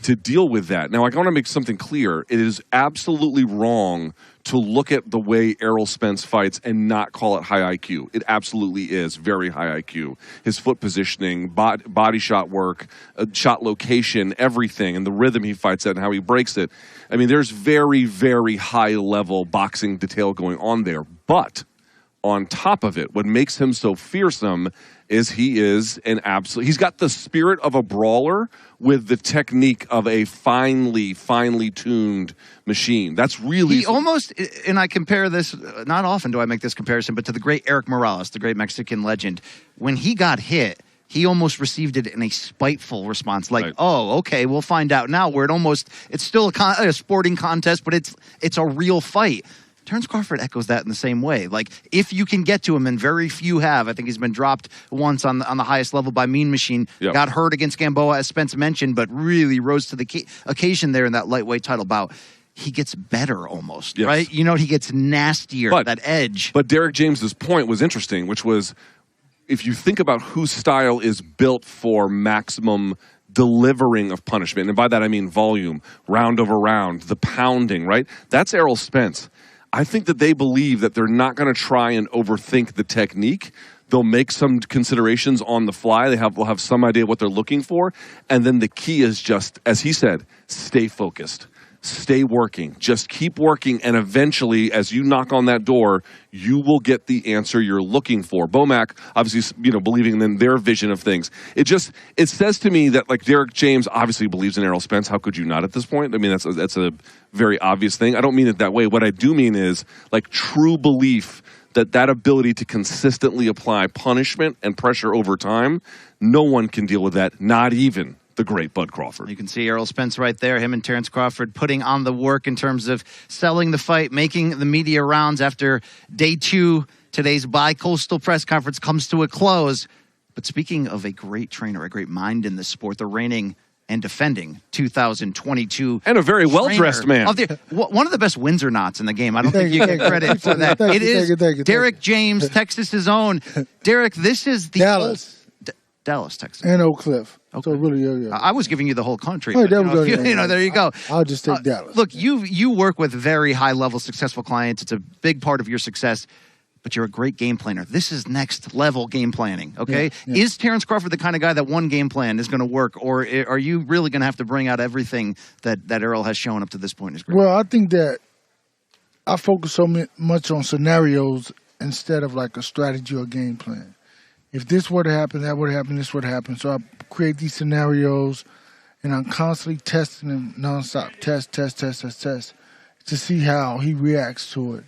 to deal with that? Now, I want to make something clear. It is absolutely wrong to look at the way Errol Spence fights and not call it high IQ. It absolutely is very high IQ. His foot positioning, body shot work, shot location, everything, and the rhythm he fights at and how he breaks it. I mean, there's very, very high-level boxing detail going on there. But on top of it, what makes him so fearsome is he is an absolute... He's got the spirit of a brawler with the technique of a finely tuned machine. That's really... He almost, and I compare this, not often do I make this comparison, but to the great Eric Morales, the great Mexican legend. When he got hit, he almost received it in a spiteful response, like, right. Oh, okay, we'll find out now, where it's still a sporting contest, but it's a real fight. Terence Crawford echoes that in the same way. Like, if you can get to him, and very few have. I think he's been dropped once on the highest level by Mean Machine. Yep. Got hurt against Gamboa, as Spence mentioned, but really rose to the occasion there in that lightweight title bout. He gets better almost, yes. Right? He gets nastier, that edge. But Derek James's point was interesting, which was, if you think about whose style is built for maximum delivering of punishment, and by that I mean volume, round over round, the pounding, right? That's Errol Spence. I think that they believe that they're not going to try and overthink the technique. They'll make some considerations on the fly. They'll have some idea what they're looking for. And then the key is just, as he said, stay focused. Stay working. Just keep working, and eventually, as you knock on that door, you will get the answer you're looking for. Bomac, obviously, believing in their vision of things. It says to me that, like, Derek James obviously believes in Errol Spence. How could you not at this point? I mean, that's a very obvious thing. I don't mean it that way. What I do mean is, like, true belief that ability to consistently apply punishment and pressure over time, no one can deal with that, not even the great Bud Crawford. You can see Errol Spence right there, him and Terence Crawford putting on the work in terms of selling the fight, making the media rounds after day two. Today's bi-coastal press conference comes to a close. But speaking of a great trainer, a great mind in this sport, the reigning and defending 2022 and a very well-dressed man. One of the best Windsor knots in the game. I don't think you get credit for that. It is Derek James, Texas's own. Derek, this is the Dallas, Texas. And Oak Cliff. Okay. So really, I was giving you the whole country. Oh, but, there you go. I'll just take Dallas. Look, you work with very high-level successful clients. It's a big part of your success. but you're a great game planner. This is next level game planning, okay? Yeah. Is Terence Crawford the kind of guy that one game plan is going to work, or are you really going to have to bring out everything that Errol has shown up to this point in his career? Well, I think that I focus so much on scenarios instead of like a strategy or game plan. If this were to happen, that would happen, this would happen. So I create these scenarios, and I'm constantly testing them nonstop, test, to see how he reacts to it.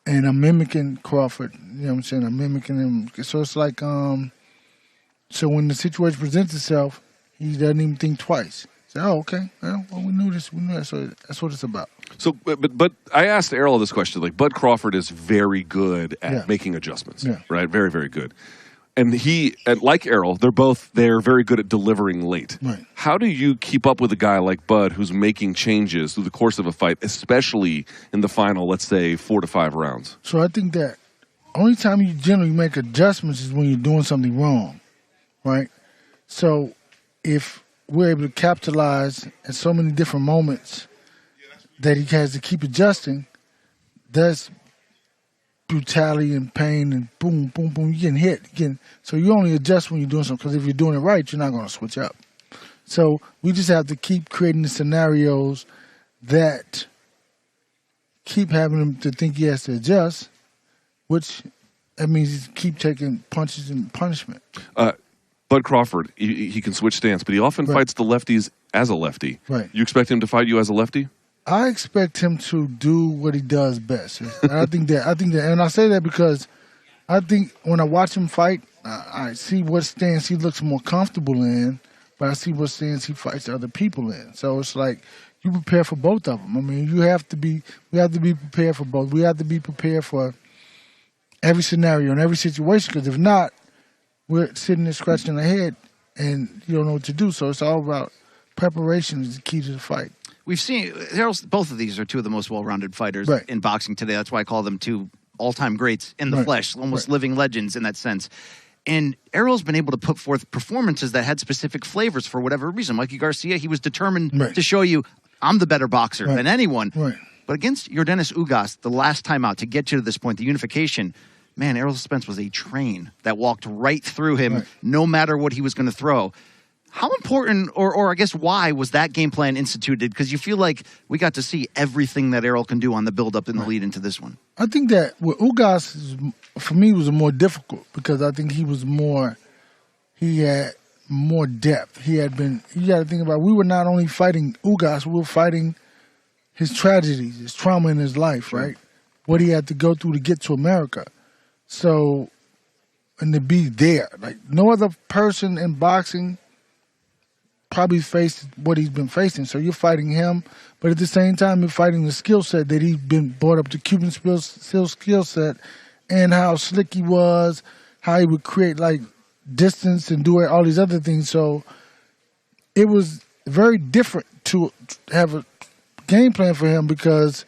And I'm mimicking Crawford. You know what I'm saying? I'm mimicking him. So it's like, so when the situation presents itself, he doesn't even think twice. Say, oh, okay. Well, we knew this. We knew that. So that's what it's about. So, but I asked Errol this question. Like, Bud Crawford is very good at making adjustments, right? Very, very good. And like Errol, they're very good at delivering late. Right. How do you keep up with a guy like Bud who's making changes through the course of a fight, especially in the final, let's say, 4 to 5 rounds? So I think that only time you generally make adjustments is when you're doing something wrong, right? So if we're able to capitalize at so many different moments that he has to keep adjusting, that's brutality and pain and boom, boom, boom. You're getting hit. So you only adjust when you're doing something, because if you're doing it right, you're not going to switch up. So we just have to keep creating the scenarios that keep having him to think he has to adjust, which that means he keep taking punches and punishment. Bud Crawford, he can switch stance, but he often fights the lefties as a lefty. Right. You expect him to fight you as a lefty? I expect him to do what he does best. And I think that, and I say that because I think when I watch him fight, I see what stance he looks more comfortable in, but I see what stance he fights other people in. So it's like you prepare for both of them. I mean, we have to be prepared for both. We have to be prepared for every scenario and every situation, because if not, we're sitting there scratching our head and you don't know what to do. So it's all about preparation is the key to the fight. We've seen both of these are two of the most well-rounded fighters in boxing today. That's why I call them two all-time greats in the flesh, almost living legends in that sense. And Errol's been able to put forth performances that had specific flavors for whatever reason. Mikey Garcia, he was determined to show you, I'm the better boxer than anyone. Right. But against Yordenis Ugas, the last time out, to get you to this point, the unification, man, Errol Spence was a train that walked right through him no matter what he was going to throw. How important, or I guess why, was that game plan instituted? Because you feel like we got to see everything that Errol can do on the build-up and the lead into this one. I think that with Ugas, for me, was more difficult because I think he had more depth. You got to think about, we were not only fighting Ugas, we were fighting his tragedies, his trauma in his life, right? What he had to go through to get to America. So, and to be there. Like, no other person in boxing probably faced what he's been facing. So you're fighting him, but at the same time, you're fighting the skill set that he's been brought up to, Cuban skill set, and how slick he was, how he would create like distance and do all these other things. So it was very different to have a game plan for him because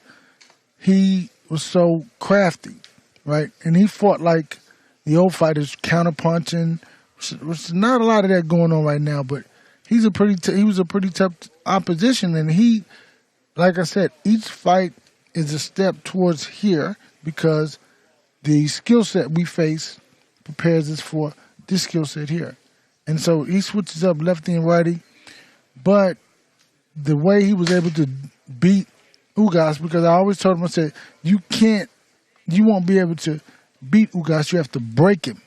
he was so crafty, right? And he fought like the old fighters, counterpunching, which is not a lot of that going on right now, but he was a pretty tough opposition, and he, like I said, each fight is a step towards here because the skill set we face prepares us for this skill set here. And so he switches up lefty and righty, but the way he was able to beat Ugas, because I always told him, I said, you won't be able to beat Ugas, you have to break him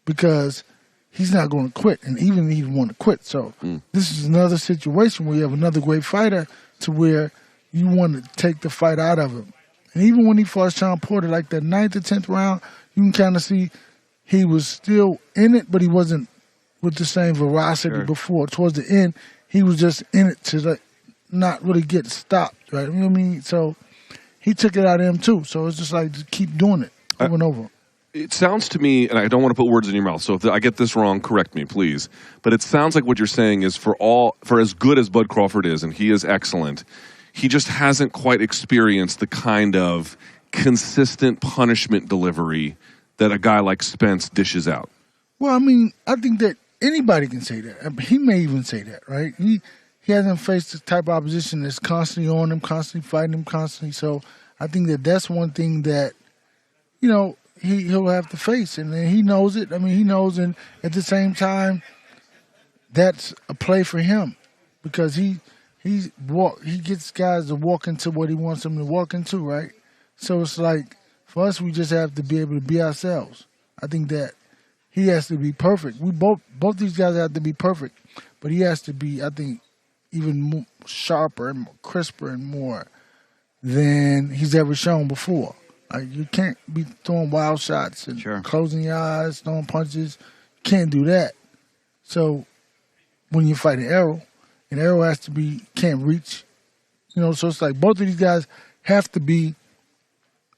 because he's not going to quit, and even he want to quit. So this is another situation where you have another great fighter to where you want to take the fight out of him. And even when he fought Sean Porter, like that 9th or 10th round, you can kind of see he was still in it, but he wasn't with the same veracity before. Towards the end, he was just in it to not really get stopped, right? You know what I mean? So he took it out of him too. So it's just like, just keep doing it over and over. It sounds to me, and I don't want to put words in your mouth, so if I get this wrong, correct me, please. But it sounds like what you're saying is for as good as Bud Crawford is, and he is excellent, he just hasn't quite experienced the kind of consistent punishment delivery that a guy like Spence dishes out. Well, I mean, I think that anybody can say that. I mean, he may even say that, right? He hasn't faced the type of opposition that's constantly on him, constantly fighting him, constantly. So I think that that's one thing that you know, he'll have to face, and he knows it. I mean, he knows, and at the same time, that's a play for him because he gets guys to walk into what he wants them to walk into, right? So it's like for us, we just have to be able to be ourselves. I think that he has to be perfect. We both these guys have to be perfect, but he has to be, I think, even more sharper and more crisper and more than he's ever shown before. Like, you can't be throwing wild shots and closing your eyes, throwing punches. You can't do that. So when you're fighting Errol, and Errol has to be, can't reach, you know, so it's like both of these guys have to be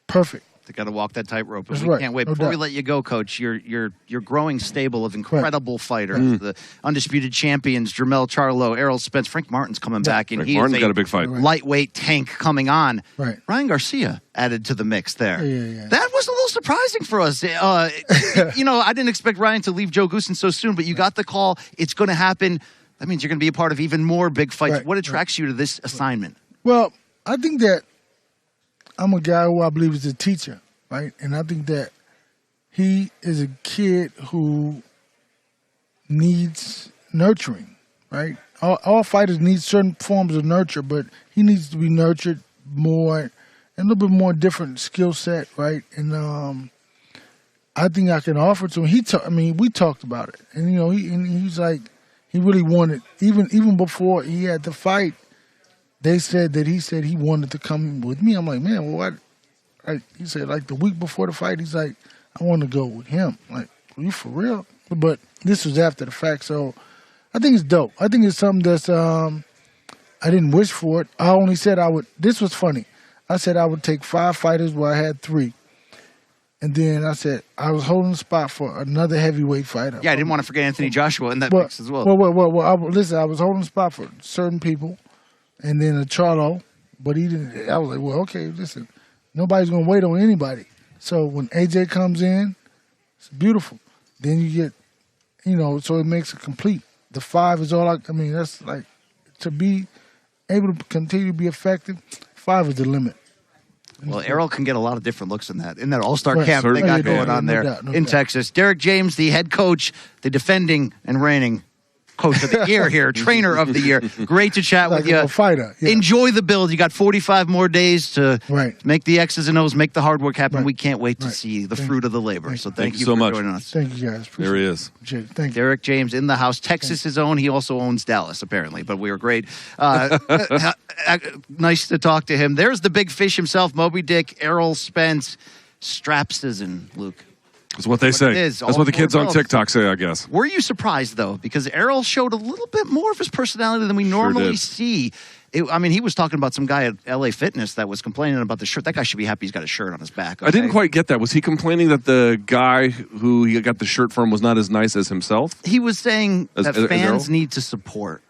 perfect. They got to walk that tightrope. That's We right. can't wait. No Before we doubt. let you go, Coach, you're growing stable of incredible fighters. The undisputed champions, Jermell Charlo, Errol Spence, Frank Martin's coming back, and Frank he's Martin's got a big fight. lightweight tank coming on. Right. Ryan Garcia added to the mix there. Yeah. That was a little surprising for us. You know, I didn't expect Ryan to leave Joe Goosen so soon, but you got the call. It's going to happen. That means you're going to be a part of even more big fights. Right. What attracts you to this assignment? Well, I think that I'm a guy who I believe is a teacher, right? And I think that he is a kid who needs nurturing, right? All fighters need certain forms of nurture, but he needs to be nurtured more and a little bit more different skill set, right? And I think I can offer to him. We talked about it, and you know, he's like, he really wanted, even before he had the fight, he said he wanted to come with me. I'm like, man, well, what? Like, he said, like the week before the fight, he's like, I want to go with him. Like, are you for real? But this was after the fact, so I think it's dope. I think it's something that's I didn't wish for it. I only said I would. This was funny. I said I would take 5 fighters where I had 3. And then I said I was holding the spot for another heavyweight fighter. Yeah, I didn't want to forget Anthony Joshua in that Well, mix as well. Listen, I was holding the spot for certain people, and then a Charlo, but he didn't. I was like, well, okay, listen, nobody's gonna wait on anybody. So when AJ comes in, it's beautiful. Then you get, you know, so it makes it complete. The 5 is all I mean, that's like, to be able to continue to be effective, 5 is the limit. Well, Errol can get a lot of different looks in that all-star Right. camp they got Certainly going can. on No there doubt, no in doubt. Texas. Derek James, the head coach, the defending and reigning coach of the year here, trainer of the year. Great to chat Like with you. a fighter. Yeah. Enjoy the build. You got 45 more days to make the X's and O's, make the hard work happen. We can't wait to see the fruit of the labor. So thank you so for much. joining us. Thank you, guys. There he is. Appreciate it. Thank you. Derek James in the house. Texas' own. He also owns Dallas, apparently, but we were great. Nice to talk to him. There's the big fish himself, Moby Dick, Errol Spence, Strapses, and Luke. That's what they say. it is, That's all what the kids four on belts. TikTok say, I guess. Were you surprised, though? Because Errol showed a little bit more of his personality than we normally see. He was talking about some guy at LA Fitness that was complaining about the shirt. That guy should be happy he's got a shirt on his back. I didn't quite get that. Was he complaining that the guy who he got the shirt from was not as nice as himself? He was saying that Errol? fans need to support,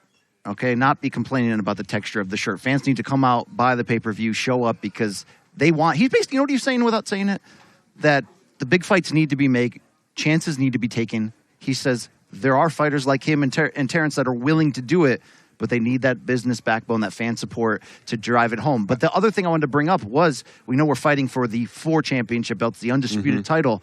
okay, not be complaining about the texture of the shirt. Fans need to come out, buy the pay-per-view, show up because they want. He's basically, you know what he's saying without saying it? That the big fights need to be made, chances need to be taken. He says there are fighters like him and Terence that are willing to do it, but they need that business backbone, that fan support to drive it home. But the other thing I wanted to bring up was, we know we're fighting for the 4 championship belts, the undisputed title.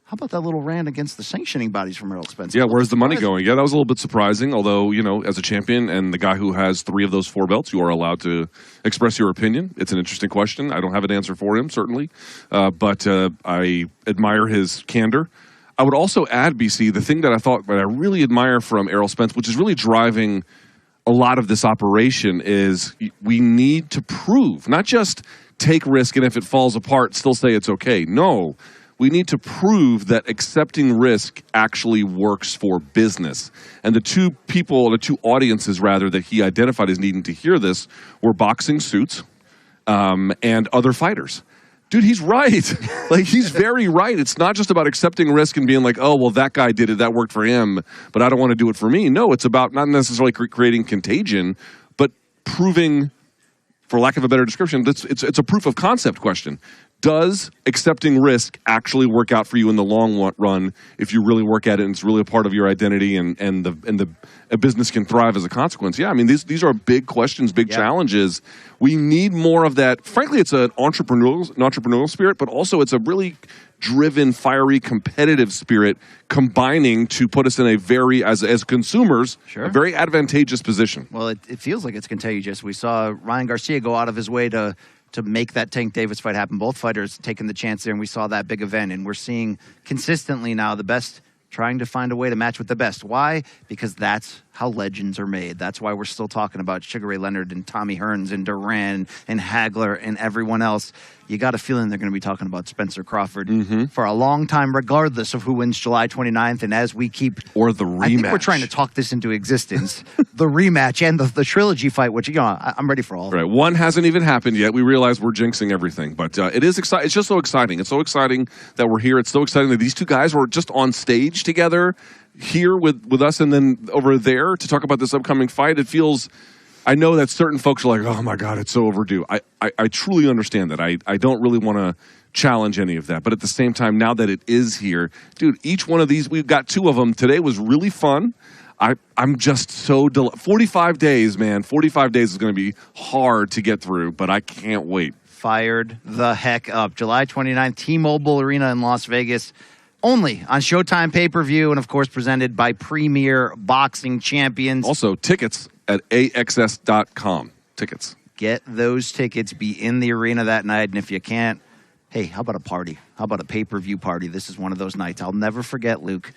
How about that little rant against the sanctioning bodies from Errol Spence? Yeah, where's the money going? Yeah, that was a little bit surprising. Although, you know, as a champion and the guy who has 3 of those 4 belts, you are allowed to express your opinion. It's an interesting question. I don't have an answer for him, certainly. But I admire his candor. I would also add, BC, the thing that I really admire from Errol Spence, which is really driving a lot of this operation, is we need to prove, not just take risk and if it falls apart, still say it's okay. No. We need to prove that accepting risk actually works for business. And the 2 audiences, rather, that he identified as needing to hear this were boxing suits and other fighters. Dude, he's right. Like, he's very right. It's not just about accepting risk and being like, oh, well, that guy did it, that worked for him, but I don't want to do it for me. No, it's about not necessarily creating contagion, but proving, for lack of a better description, it's a proof of concept question. does accepting risk actually work out for you in the long run if you really work at it and it's really a part of your identity and a business can thrive as a consequence? Yeah, I mean, these are big questions, big challenges. We need more of that. Frankly, it's an entrepreneurial spirit, but also it's a really driven, fiery, competitive spirit combining to put us in a very, as consumers, a very advantageous position. Well, it feels like it's contagious. We saw Ryan Garcia go out of his way to make that Tank Davis fight happen. Both fighters taking the chance there, and we saw that big event. And we're seeing consistently now the best trying to find a way to match with the best. Why? Because that's how legends are made. That's why we're still talking about Sugar Ray Leonard and Tommy Hearns and Duran and Hagler and everyone else. You got a feeling they're going to be talking about Spencer Crawford for a long time, regardless of who wins July 29th. And as we keep... Or the rematch. I think we're trying to talk this into existence. The rematch and the trilogy fight, which, I'm ready for all of it. Right. One hasn't even happened yet. We realize we're jinxing everything. But it is exciting. It's just so exciting. It's so exciting that we're here. It's so exciting that these two guys were just on stage together here with us and then over there to talk about this upcoming fight. It feels... I know that certain folks are like, oh, my God, it's so overdue. I truly understand that. I don't really want to challenge any of that. But at the same time, now that it is here, dude, each one of these, we've got two of them. Today was really fun. I'm just so 45 days, man. 45 days is going to be hard to get through, but I can't wait. Fired the heck up. July 29th, T-Mobile Arena in Las Vegas. Only on Showtime pay-per-view and, of course, presented by Premier Boxing Champions. Also, tickets at AXS.com. Tickets. Get those tickets. Be in the arena that night. And if you can't, hey, how about a party? How about a pay-per-view party? This is one of those nights. I'll never forget, Luke.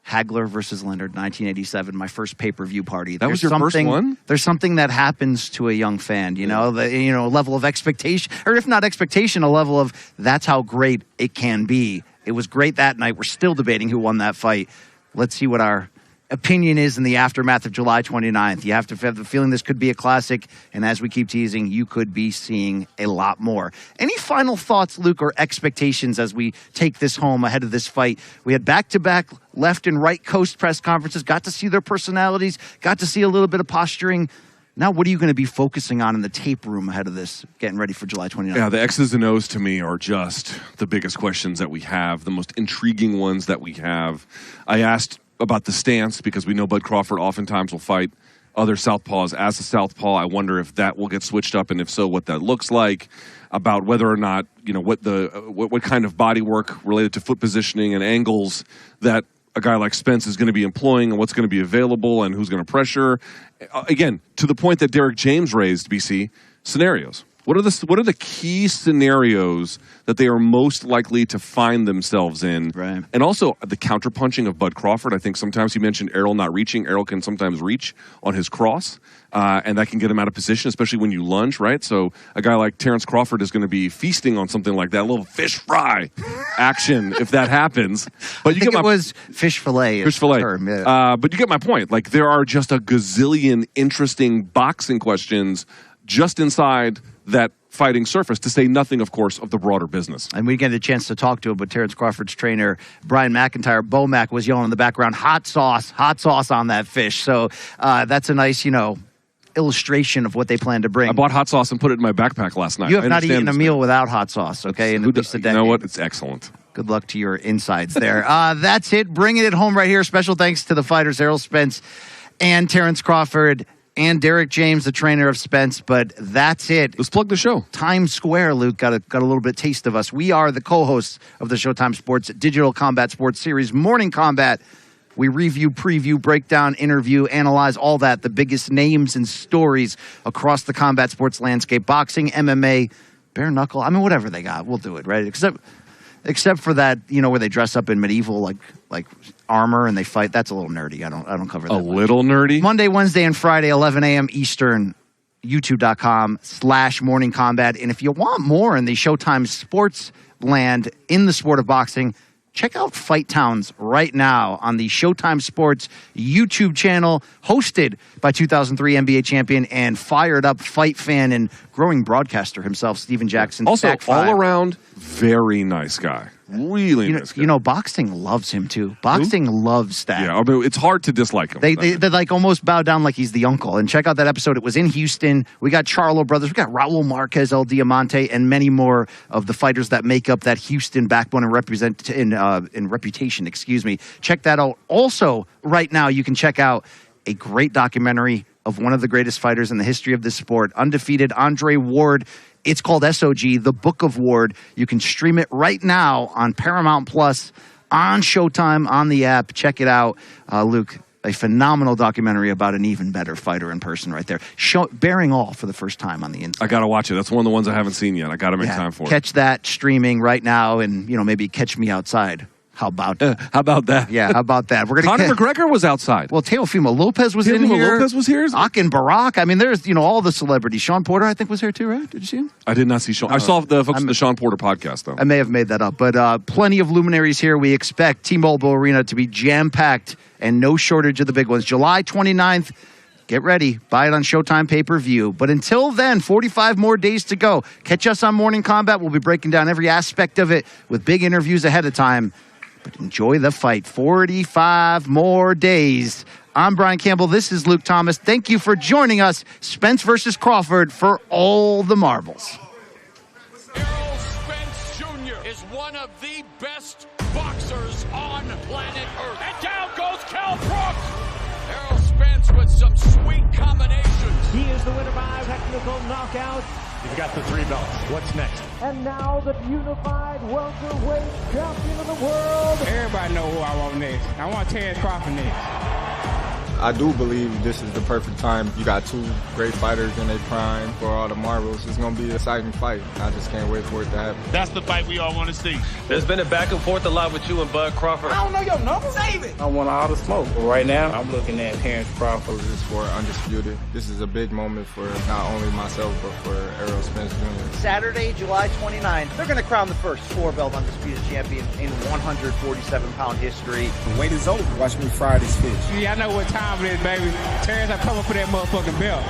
Hagler versus Leonard, 1987, my first pay-per-view party. That was your first one? There's something that happens to a young fan, a level of expectation, or if not expectation, a level of that's how great it can be. It was great that night. We're still debating who won that fight. Let's see what our opinion is in the aftermath of July 29th. You have to have the feeling this could be a classic, and as we keep teasing, you could be seeing a lot more. Any final thoughts, Luke, or expectations as we take this home ahead of this fight? We had back-to-back left and right coast press conferences, got to see their personalities, got to see a little bit of posturing. Now, what are you going to be focusing on in the tape room ahead of this, getting ready for July 29th? Yeah, the X's and O's to me are just the biggest questions that we have, the most intriguing ones that we have. I asked about the stance because we know Bud Crawford oftentimes will fight other southpaws as a southpaw. I wonder if that will get switched up, and if so, what that looks like. About whether or not, what kind of body work related to foot positioning and angles that a guy like Spence is going to be employing, and what's going to be available, and who's going to pressure. Again, to the point that Derek James raised, BC, scenarios. What are the key scenarios that they are most likely to find themselves in? Right. And also the counterpunching of Bud Crawford. I think sometimes he mentioned Errol not reaching. Errol can sometimes reach on his cross, and that can get him out of position, especially when you lunge, right? So a guy like Terence Crawford is going to be feasting on something like that, a little fish fry action if that happens. But it was fish fillet. Fish fillet. Term, yeah. But you get my point. Like, there are just a gazillion interesting boxing questions just inside that fighting surface, to say nothing, of course, of the broader business. And we get a chance to talk to him, but Terence Crawford's trainer, Brian McIntyre, Bomac, was yelling in the background, hot sauce on that fish. So that's a nice, illustration of what they plan to bring. I bought hot sauce and put it in my backpack last night. You have not eaten a meal without hot sauce, okay? You know what? It's excellent. Good luck to your insides there. That's it. Bringing it home right here. Special thanks to the fighters, Errol Spence and Terence Crawford, and Derek James, the trainer of Spence. But that's it. Let's plug the show. Times Square, Luke, got a little bit of taste of us. We are the co-hosts of the Showtime Sports Digital Combat Sports Series, Morning Combat. We review, preview, break down, interview, analyze all that, the biggest names and stories across the combat sports landscape, boxing, MMA, bare knuckle. I mean, whatever they got, we'll do it, right? Except for that, where they dress up in medieval like armor and they fight. That's a little nerdy. I don't cover that. A little nerdy? Monday, Wednesday, and Friday, 11 a.m. Eastern, youtube.com/Morning Combat. And if you want more in the Showtime sports land in the sport of boxing, check out Fight Towns right now on the Showtime Sports YouTube channel, hosted by 2003 NBA champion and fired up fight fan and growing broadcaster himself, Steven Jackson. Also, all around, very nice guy. Really miss guy. You know, boxing loves him too. Boxing loves that. Yeah, I mean, it's hard to dislike him. They like almost bow down like he's the uncle. And check out that episode. It was in Houston. We got Charlo brothers. We got Raul Marquez, El Diamante, and many more of the fighters that make up that Houston backbone and in reputation. Excuse me. Check that out. Also, right now, you can check out a great documentary of one of the greatest fighters in the history of this sport, undefeated Andre Ward. It's called SOG, The Book of Ward. You can stream it right now on Paramount Plus, on Showtime, on the app. Check it out. Luke, a phenomenal documentary about an even better fighter in person right there. Bearing all for the first time on the inside. I got to watch it. That's one of the ones I haven't seen yet. I got to make time for it. Catch that streaming right now and, maybe catch me outside. How about that? Yeah, how about that? We're Conor McGregor was outside. Well, Teofimo Lopez was in here. Lopez was here. Akin Barak. I mean, there's all the celebrities. Sean Porter, I think, was here too, right? Did you see him? I did not see Sean. I saw the folks in the Sean Porter podcast, though. I may have made that up, but plenty of luminaries here. We expect T-Mobile Arena to be jam-packed and no shortage of the big ones. July 29th. Get ready. Buy it on Showtime pay-per-view. But until then, 45 more days to go. Catch us on Morning Combat. We'll be breaking down every aspect of it with big interviews ahead of time. But enjoy the fight. 45 more days. I'm Brian Campbell. This is Luke Thomas. Thank you for joining us. Spence versus Crawford for all the marbles. Errol Spence Jr. is one of the best boxers on planet Earth. And down goes Crawford. Errol Spence with some sweet combinations. He is the winner by technical knockout. You've got the 3 belts. What's next? And now the unified welterweight champion of the world. Everybody know who I want next. I want Terence Crawford next. I do believe this is the perfect time. You got two great fighters in their prime for all the marbles. It's going to be an exciting fight. I just can't wait for it to happen. That's the fight we all want to see. There's been a back and forth a lot with you and Bud Crawford. I don't know your number. Save it. I want all the smoke. But right now, I'm looking at Terence Crawford. This is for Undisputed. This is a big moment for not only myself, but for Errol Spence Jr. Saturday, July 29th, they're going to crown the first 4-belt Undisputed champion in 147-pound history. The wait is over. Watch me fry this fish. Yeah, I know what time it is, baby. Terence, I come up for that motherfucking belt.